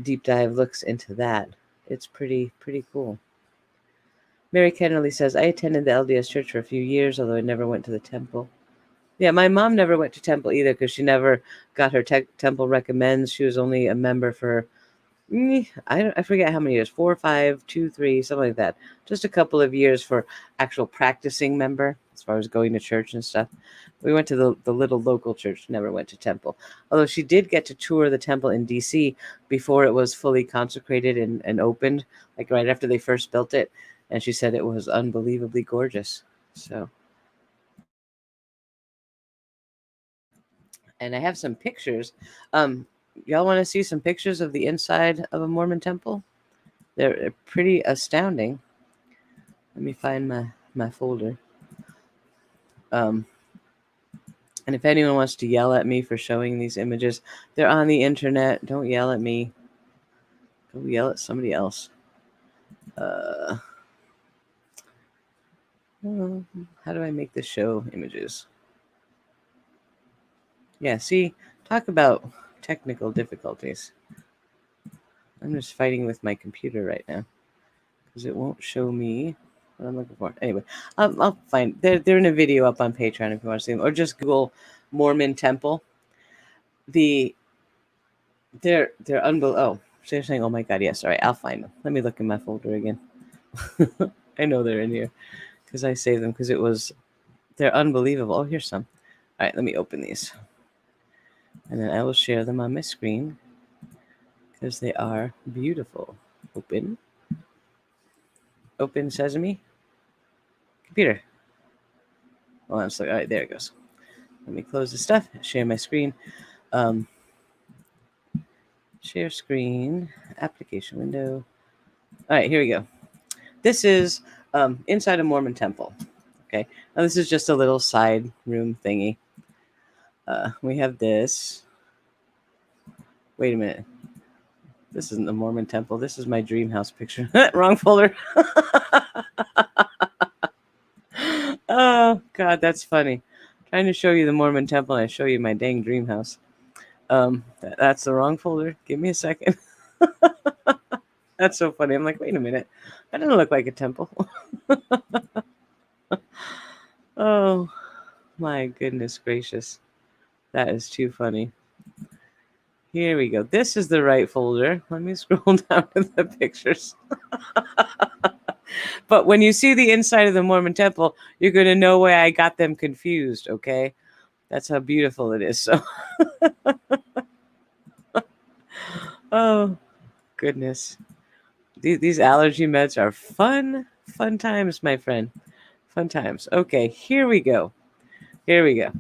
deep dive looks into that. It's pretty cool. Mary Kennerly says, I attended the LDS church for a few years, although I never went to the temple. Yeah, my mom never went to temple either because she never got her temple recommends. She was only a member for, I forget how many years, 4, 5, 2, 3, something like that. Just a couple of years for actual practicing member as far as going to church and stuff. We went to the little local church, never went to temple. Although she did get to tour the temple in D.C. before it was fully consecrated and opened, like right after they first built it. And she said it was unbelievably gorgeous. So, and I have some pictures. Y'all want to see some pictures of the inside of a Mormon temple? They're pretty astounding. Let me find my folder. And if anyone wants to yell at me for showing these images, they're on the internet. Don't yell at me. Go yell at somebody else. How do I make this show images? Yeah, see, talk about technical difficulties. I'm just fighting with my computer right now because it won't show me what I'm looking for. Anyway, I'll find. They're in a video up on Patreon if you want to see them, or just Google Mormon temple. They're unbelievable. Oh, so you're saying, oh my God, yes. All right, I'll find them. Let me look in my folder again. I know they're in here because I saved them because they're unbelievable. Oh, here's some. All right, let me open these. And then I will share them on my screen because they are beautiful. Open. Open sesame. Computer. Well, I'm sorry. All right, there it goes. Let me close the stuff. Share my screen. Share screen. Application window. All right, here we go. This is inside a Mormon temple. Okay. Now this is just a little side room thingy. We have this. Wait a minute. This isn't the Mormon temple. This is my dream house picture. Wrong folder. Oh, God, that's funny. Trying to show you the Mormon temple, and I show you my dang dream house. That's the wrong folder. Give me a second. That's so funny. I'm like, wait a minute. That doesn't look like a temple. Oh, my goodness gracious. That is too funny. Here we go. This is the right folder. Let me scroll down to the pictures. But when you see the inside of the Mormon temple, you're going to know why I got them confused, okay? That's how beautiful it is. So, oh, goodness. These allergy meds are fun times, my friend. Fun times. Okay, here we go. Here we go.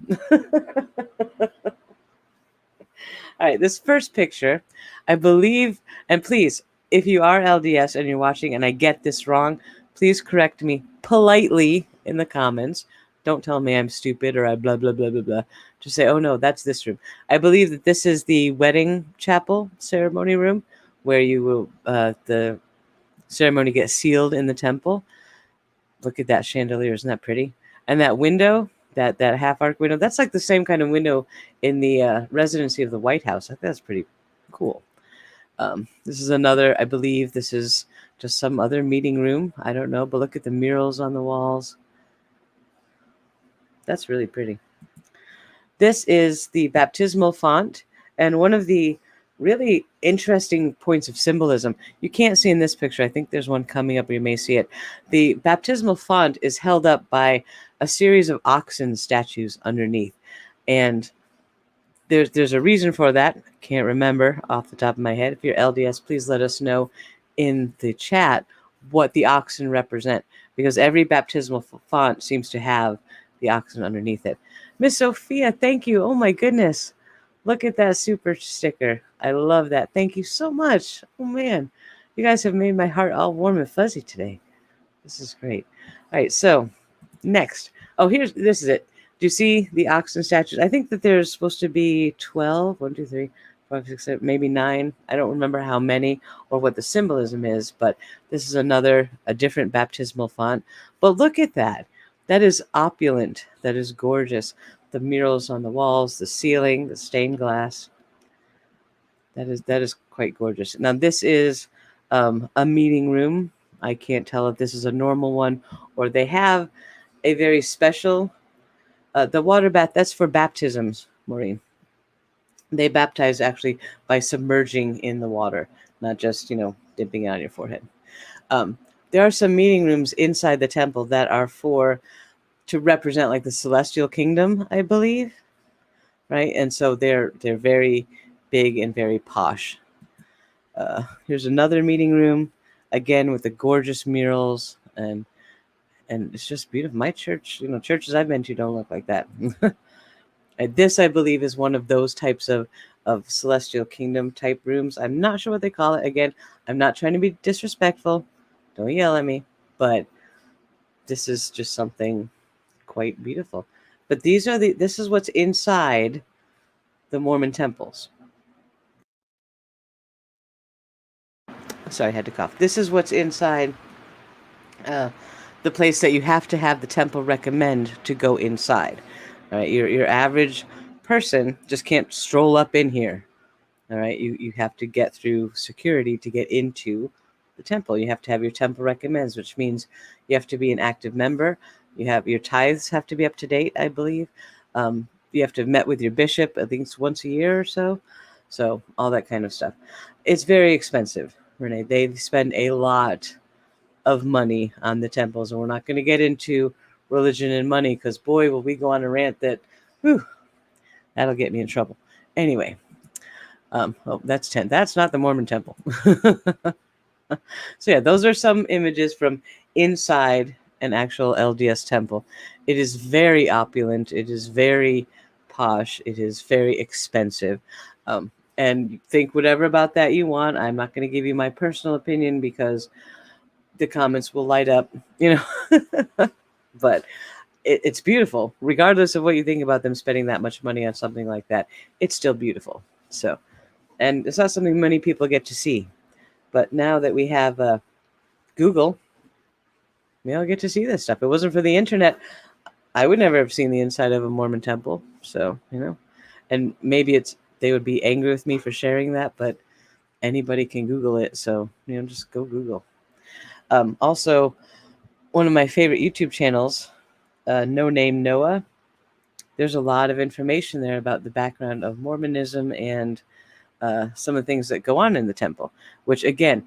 All right, this first picture, I believe, and please, if you are LDS and you're watching and I get this wrong, please correct me politely in the comments. Don't tell me I'm stupid or I blah, blah, blah, blah, blah. Just say, oh no, that's this room. I believe that this is the wedding chapel ceremony room where you will, the ceremony gets sealed in the temple. Look at that chandelier. Isn't that pretty? And that window, that half arc window, that's like the same kind of window in the residency of the White House. I think that's pretty cool. This is another, I believe this is just some other meeting room. I don't know, but look at the murals on the walls. That's really pretty. This is the baptismal font, and one of the really interesting points of symbolism. You can't see in this picture. I think there's one coming up. You may see it. The baptismal font is held up by a series of oxen statues underneath, and there's a reason for that. I can't remember off the top of my head. If you're LDS, please let us know in the chat what the oxen represent, because every baptismal font seems to have the oxen underneath it. Miss Sophia, thank you. Oh my goodness. Look at that super sticker. I love that. Thank you so much. Oh man, you guys have made my heart all warm and fuzzy today. This is great. All right, so next. Oh, this is it. Do you see the oxen statues? I think that there's supposed to be 12. 1, 2, 3, 5, 6, 7, maybe 9. I don't remember how many or what the symbolism is, but this is a different baptismal font. But look at that. That is opulent. That is gorgeous. The murals on the walls, the ceiling, the stained glass. That is quite gorgeous. Now this is a meeting room. I can't tell if this is a normal one or they have a very special. The water bath, that's for baptisms, Maureen. They baptize actually by submerging in the water, not just, dipping it on your forehead. There are some meeting rooms inside the temple that are to represent like the celestial kingdom, I believe, right? And so they're very big and very posh. Here's another meeting room, again with the gorgeous murals, and it's just beautiful. My church, churches I've been to don't look like that. This, I believe, is one of those types of celestial kingdom type rooms. I'm not sure what they call it. Again, I'm not trying to be disrespectful. Don't yell at me. But this is just something quite beautiful. But this is what's inside the Mormon temples. Sorry, I had to cough. This is what's inside the place that you have to have the temple recommend to go inside. All right, your average person just can't stroll up in here. All right, you have to get through security to get into the temple. You have to have your temple recommends, which means you have to be an active member. Your tithes have to be up to date, I believe. You have to have met with your bishop at least once a year or so. So all that kind of stuff. It's very expensive, Renee. They spend a lot of money on the temples, and we're not going to get into religion and money because boy, will we go on a rant that, that'll get me in trouble. Anyway, Oh, that's 10. That's not the Mormon temple. So yeah, those are some images from inside an actual LDS temple. It is very opulent. It is very posh. It is very expensive. And think whatever about that you want. I'm not going to give you my personal opinion because the comments will light up, but it's beautiful. Regardless of what you think about them spending that much money on something like that, it's still beautiful. So, and it's not something many people get to see. But now that we have Google, we all get to see this stuff. If it wasn't for the internet, I would never have seen the inside of a Mormon temple. So, and maybe they would be angry with me for sharing that, but anybody can Google it. So, just go Google. Also, one of my favorite YouTube channels, No Name Noah. There's a lot of information there about the background of Mormonism and some of the things that go on in the temple, which again,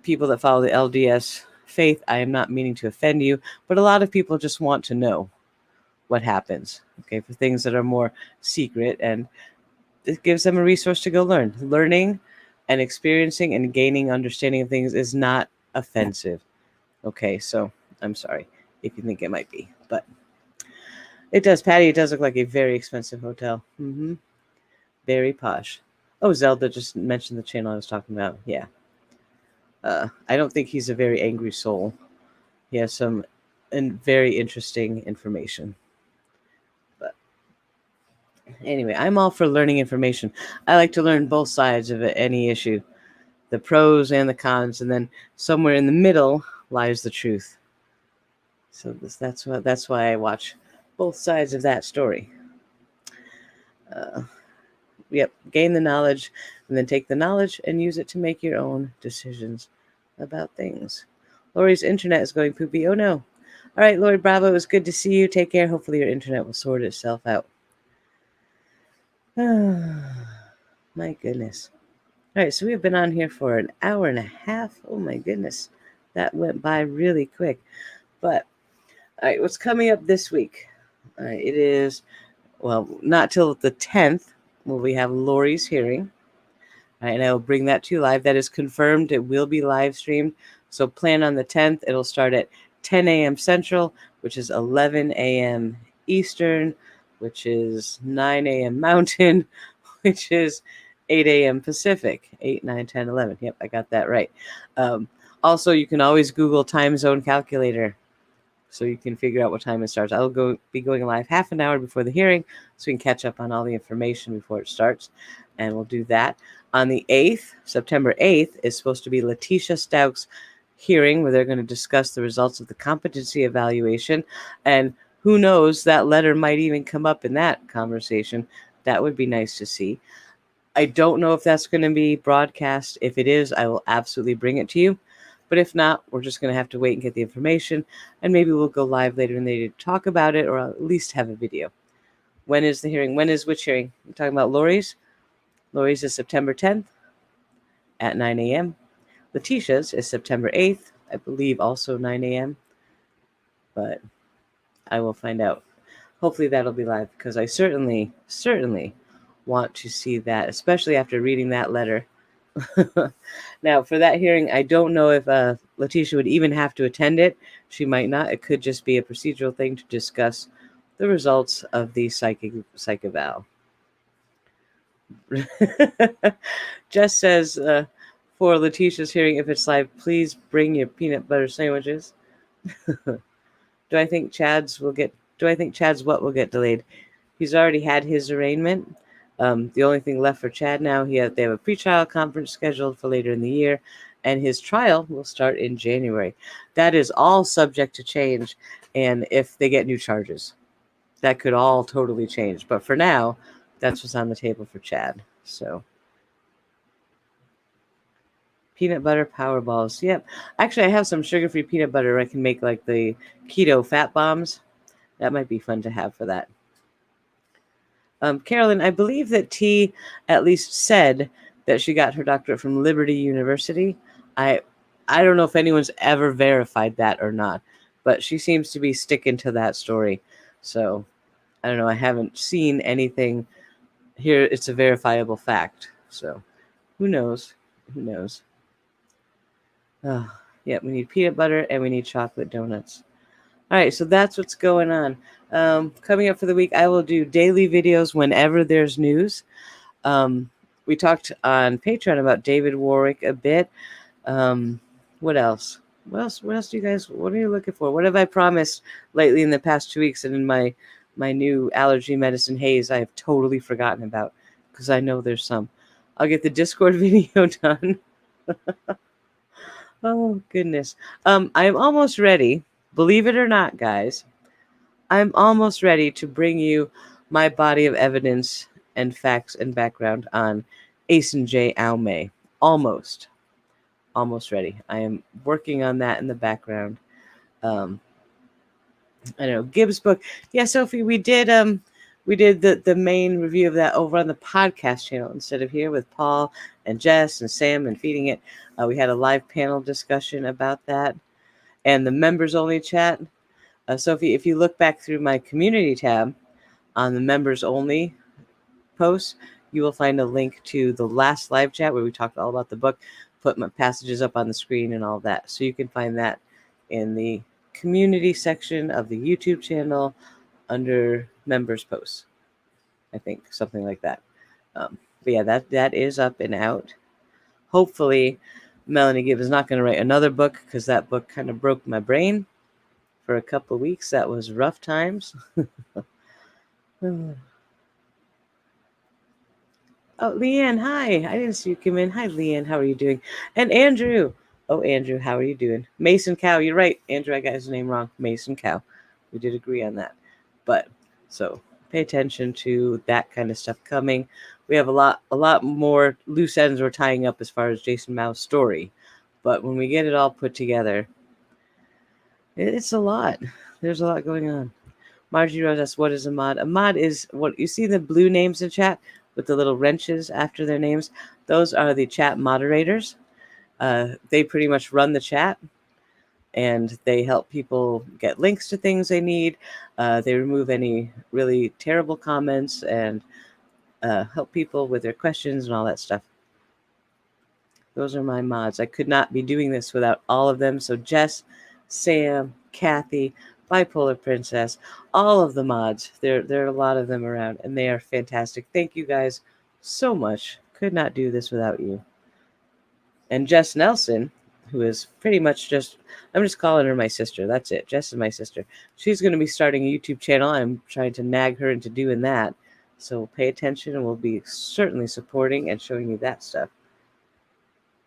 people that follow the LDS faith, I am not meaning to offend you, but a lot of people just want to know what happens, okay, for things that are more secret, and it gives them a resource to go learn. Learning and experiencing and gaining understanding of things is not offensive, okay? So I'm sorry if you think it might be, but it does, Patty, it does look like a very expensive hotel. Very posh. Oh, Zelda just mentioned the channel I was talking about. Yeah. I don't think he's a very angry soul. He has some very interesting information. But anyway, I'm all for learning information. I like to learn both sides of any issue, the pros and the cons, and then somewhere in the middle lies the truth. So that's why I watch both sides of that story. Yep, gain the knowledge, and then take the knowledge and use it to make your own decisions about things. Lori's internet is going poopy. Oh no. All right, Lori Bravo, it was good to see you. Take care. Hopefully your internet will sort itself out. My goodness. All right, so we've been on here for an hour and a half. Oh my goodness. That went by really quick. But, all right, what's coming up this week? All right, it is, well, not till the 10th will we have Lori's hearing. All right, and I will bring that to you live. That is confirmed. It will be live streamed. So plan on the 10th. It'll start at 10 a.m. Central, which is 11 a.m. Eastern, which is 9 a.m. Mountain, which is 8 a.m. Pacific. 8, 9, 10, 11. Yep, I got that right. Also, you can always Google time zone calculator so you can figure out what time it starts. I'll be going live half an hour before the hearing so we can catch up on all the information before it starts, and we'll do that. On the 8th, September 8th, is supposed to be Leticia Stauch's hearing where they're going to discuss the results of the competency evaluation, and who knows, that letter might even come up in that conversation. That would be nice to see. I don't know if that's going to be broadcast. If it is, I will absolutely bring it to you. But if not, we're just going to have to wait and get the information, and maybe we'll go live later in the day to talk about it, or at least have a video. When is the hearing? When is which hearing? We're talking about Lori's. Lori's is September 10th at 9 a.m. Leticia's is September 8th, I believe also 9 a.m. But I will find out. Hopefully that'll be live, because I certainly want to see that, especially after reading that letter. Now, for that hearing, I don't know if Leticia would even have to attend it. She might not. It could just be a procedural thing to discuss the results of the psych eval. Jess says, for Leticia's hearing, if it's live, please bring your peanut butter sandwiches. Do I think Chad's what will get delayed? He's already had his arraignment. The only thing left for Chad now, they have a pretrial conference scheduled for later in the year, and his trial will start in January. That is all subject to change, and if they get new charges, that could all totally change. But for now, that's what's on the table for Chad. So, peanut butter power balls. Yep. Actually, I have some sugar-free peanut butter. I can make like the keto fat bombs. That might be fun to have for that. Carolyn, I believe that T at least said that she got her doctorate from Liberty University. I don't know if anyone's ever verified that or not, but she seems to be sticking to that story. So I don't know. I haven't seen anything here. It's a verifiable fact So who knows? Who knows? Oh, yeah, we need peanut butter and we need chocolate donuts. All right, so that's what's going on. Coming up for the week, I will do daily videos whenever there's news. We talked on Patreon about David Warwick a bit. What else? What else do you guys? What are you looking for? What have I promised lately in the past 2 weeks and in my new allergy medicine haze? I have totally forgotten about because I know there's some. I'll get the Discord video done. Oh goodness. I am almost ready. Believe it or not, guys, I'm almost ready to bring you my body of evidence and facts and background on Ace and J Aume. Almost ready. I am working on that in the background. I know Gibbs' book. Yeah, Sophie, we did the main review of that over on the podcast channel instead of here with Paul and Jess and Sam and Feeding It. We had a live panel discussion about that and the members only chat. Sophie, if you look back through my community tab on the members only posts, you will find a link to the last live chat where we talked all about the book, put my passages up on the screen and all that. So you can find that in the community section of the YouTube channel under members posts. I think something like that. But yeah, that is up and out. Hopefully, Melanie Gibb is not going to write another book because that book kind of broke my brain for a couple of weeks. That was rough times. Oh, Leanne, hi. I didn't see you come in. Hi, Leanne. How are you doing? And Andrew. Oh, Andrew, how are you doing? Mason Cow. You're right, Andrew. I got his name wrong. Mason Cow. We did agree on that. But so pay attention to that kind of stuff coming. We have a lot more loose ends we're tying up as far as Jason Mao's story. But when we get it all put together, it's a lot. There's a lot going on. Margie Rose asks, what is a mod? A mod is what you see the blue names in chat with the little wrenches after their names. Those are the chat moderators. They pretty much run the chat and they help people get links to things they need. They remove any really terrible comments and help people with their questions and all that stuff. Those are my mods. I could not be doing this without all of them. So Jess, Sam, Kathy, Bipolar Princess, all of the mods. There are a lot of them around, and they are fantastic. Thank you guys so much. Could not do this without you. And Jess Nelson, who is pretty much I'm just calling her my sister. That's it. Jess is my sister. She's going to be starting a YouTube channel. I'm trying to nag her into doing that. So pay attention, and we'll be certainly supporting and showing you that stuff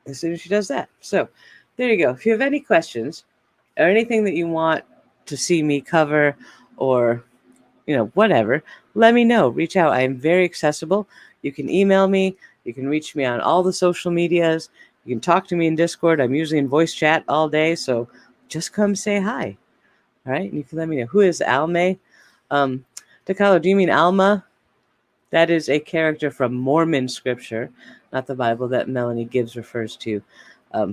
as soon as she does that. So there you go. If you have any questions or anything that you want to see me cover or, whatever, let me know. Reach out. I am very accessible. You can email me. You can reach me on all the social medias. You can talk to me in Discord. I'm usually in voice chat all day. So just come say hi. All right. And you can let me know. Who is Alme? Takalo, do you mean Alma? That is a character from Mormon scripture, not the Bible, that Melanie Gibbs refers to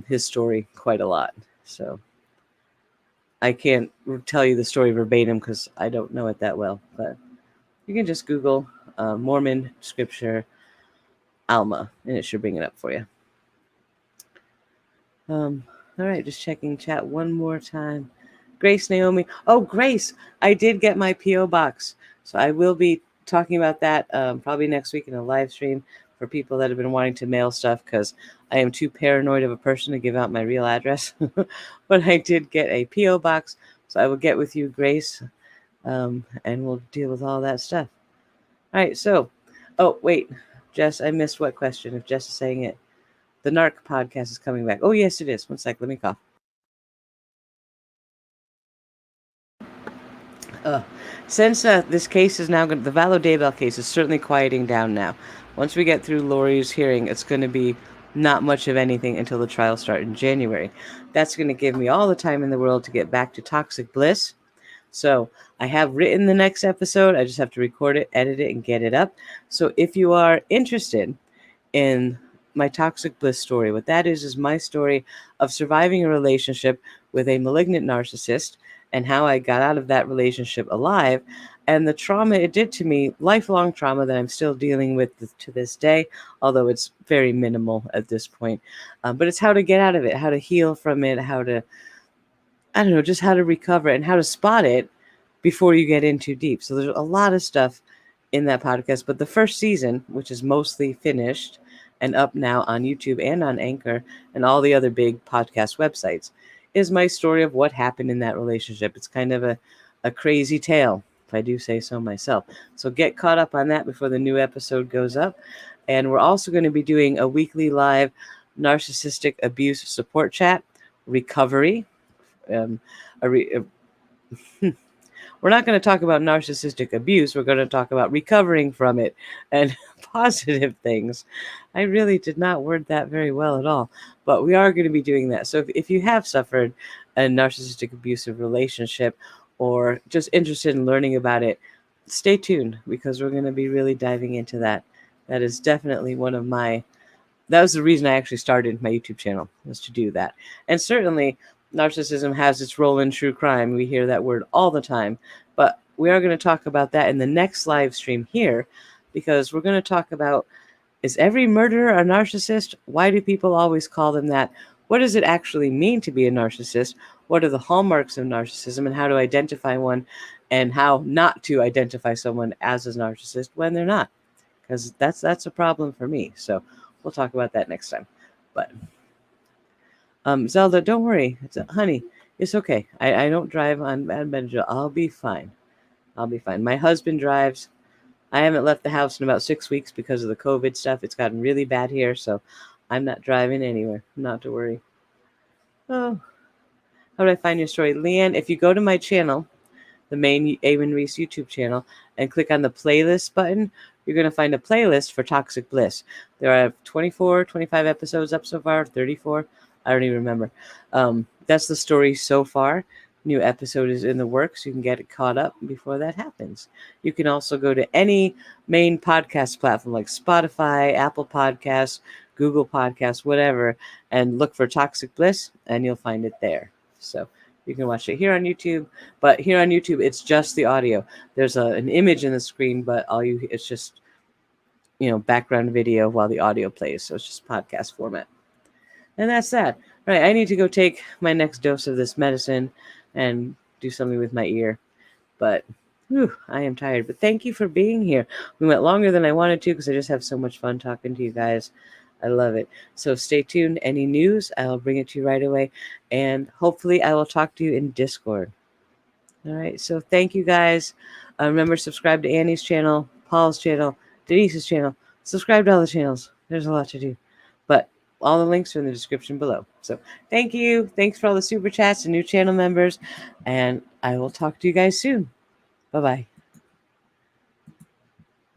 his story quite a lot. So I can't tell you the story verbatim because I don't know it that well. But you can just Google Mormon scripture Alma, and it should bring it up for you. All right, just checking chat one more time. Grace Naomi. Oh, Grace, I did get my P.O. box. So I will be talking about that probably next week in a live stream for people that have been wanting to mail stuff because I am too paranoid of a person to give out my real address. But I did get a P.O. box, so I will get with you, Grace, and we'll deal with all that stuff. All right, so, oh, wait, Jess, I missed what question, if Jess is saying it. The Narc podcast is coming back. Oh, yes, it is. One sec, let me cough. Since this case is now going, the Vallow Daybell case is certainly quieting down now. Once we get through Lori's hearing, it's going to be not much of anything until the trial starts in January. That's going to give me all the time in the world to get back to ToxicBliss. So I have written the next episode. I just have to record it, edit it, and get it up. So if you are interested in my ToxicBliss story, what that is my story of surviving a relationship with a malignant narcissist and how I got out of that relationship alive, and the trauma it did to me, lifelong trauma that I'm still dealing with to this day, although it's very minimal at this point. But it's how to get out of it, how to heal from it, how to, I don't know, just how to recover and how to spot it before you get in too deep. So there's a lot of stuff in that podcast. But the first season, which is mostly finished and up now on YouTube and on Anchor and all the other big podcast websites, is my story of what happened in that relationship. It's kind of a crazy tale, if I do say so myself. So get caught up on that before the new episode goes up. And we're also going to be doing a weekly live narcissistic abuse support chat recovery. Um, a re- We're not going to talk about narcissistic abuse. We're going to talk about recovering from it and positive things. I really did not word that very well at all, but we are going to be doing that. So if you have suffered a narcissistic abusive relationship or just interested in learning about it, stay tuned because we're going to be really diving into that. That is definitely that was the reason I actually started my YouTube channel, was to do that. And certainly narcissism has its role in true crime. We hear that word all the time, but we are going to talk about that in the next live stream here, because we're going to talk about, is every murderer a narcissist? Why do people always call them that? What does it actually mean to be a narcissist? What are the hallmarks of narcissism and how to identify one, and how not to identify someone as a narcissist when they're not? Because that's a problem for me. So we'll talk about that next time. But Zelda, don't worry. Honey, it's okay. I don't drive on bad Benadryl. I'll be fine. I'll be fine. My husband drives. I haven't left the house in about 6 weeks because of the COVID stuff. It's gotten really bad here, so I'm not driving anywhere. Not to worry. Oh, how did I find your story? Leanne, if you go to my channel, the main Eamon Reese YouTube channel, and click on the playlist button, you're going to find a playlist for Toxic Bliss. There are 24, 25 episodes up so far, 34. I don't even remember. That's the story so far. New episode is in the works. You can get it caught up before that happens. You can also go to any main podcast platform like Spotify, Apple Podcasts, Google Podcasts, whatever, and look for Toxic Bliss, and you'll find it there. So you can watch it here on YouTube, but here on YouTube, it's just the audio. There's an image in the screen, but it's just, background video while the audio plays. So it's just podcast format. And that's that. All right, I need to go take my next dose of this medicine and do something with my ear. But I am tired. But thank you for being here. We went longer than I wanted to because I just have so much fun talking to you guys. I love it. So stay tuned. Any news, I'll bring it to you right away. And hopefully I will talk to you in Discord. All right. So thank you guys. Remember, subscribe to Annie's channel, Paul's channel, Denise's channel. Subscribe to all the channels. There's a lot to do. But all the links are in the description below. So thank you. Thanks for all the super chats and new channel members. And I will talk to you guys soon. Bye-bye.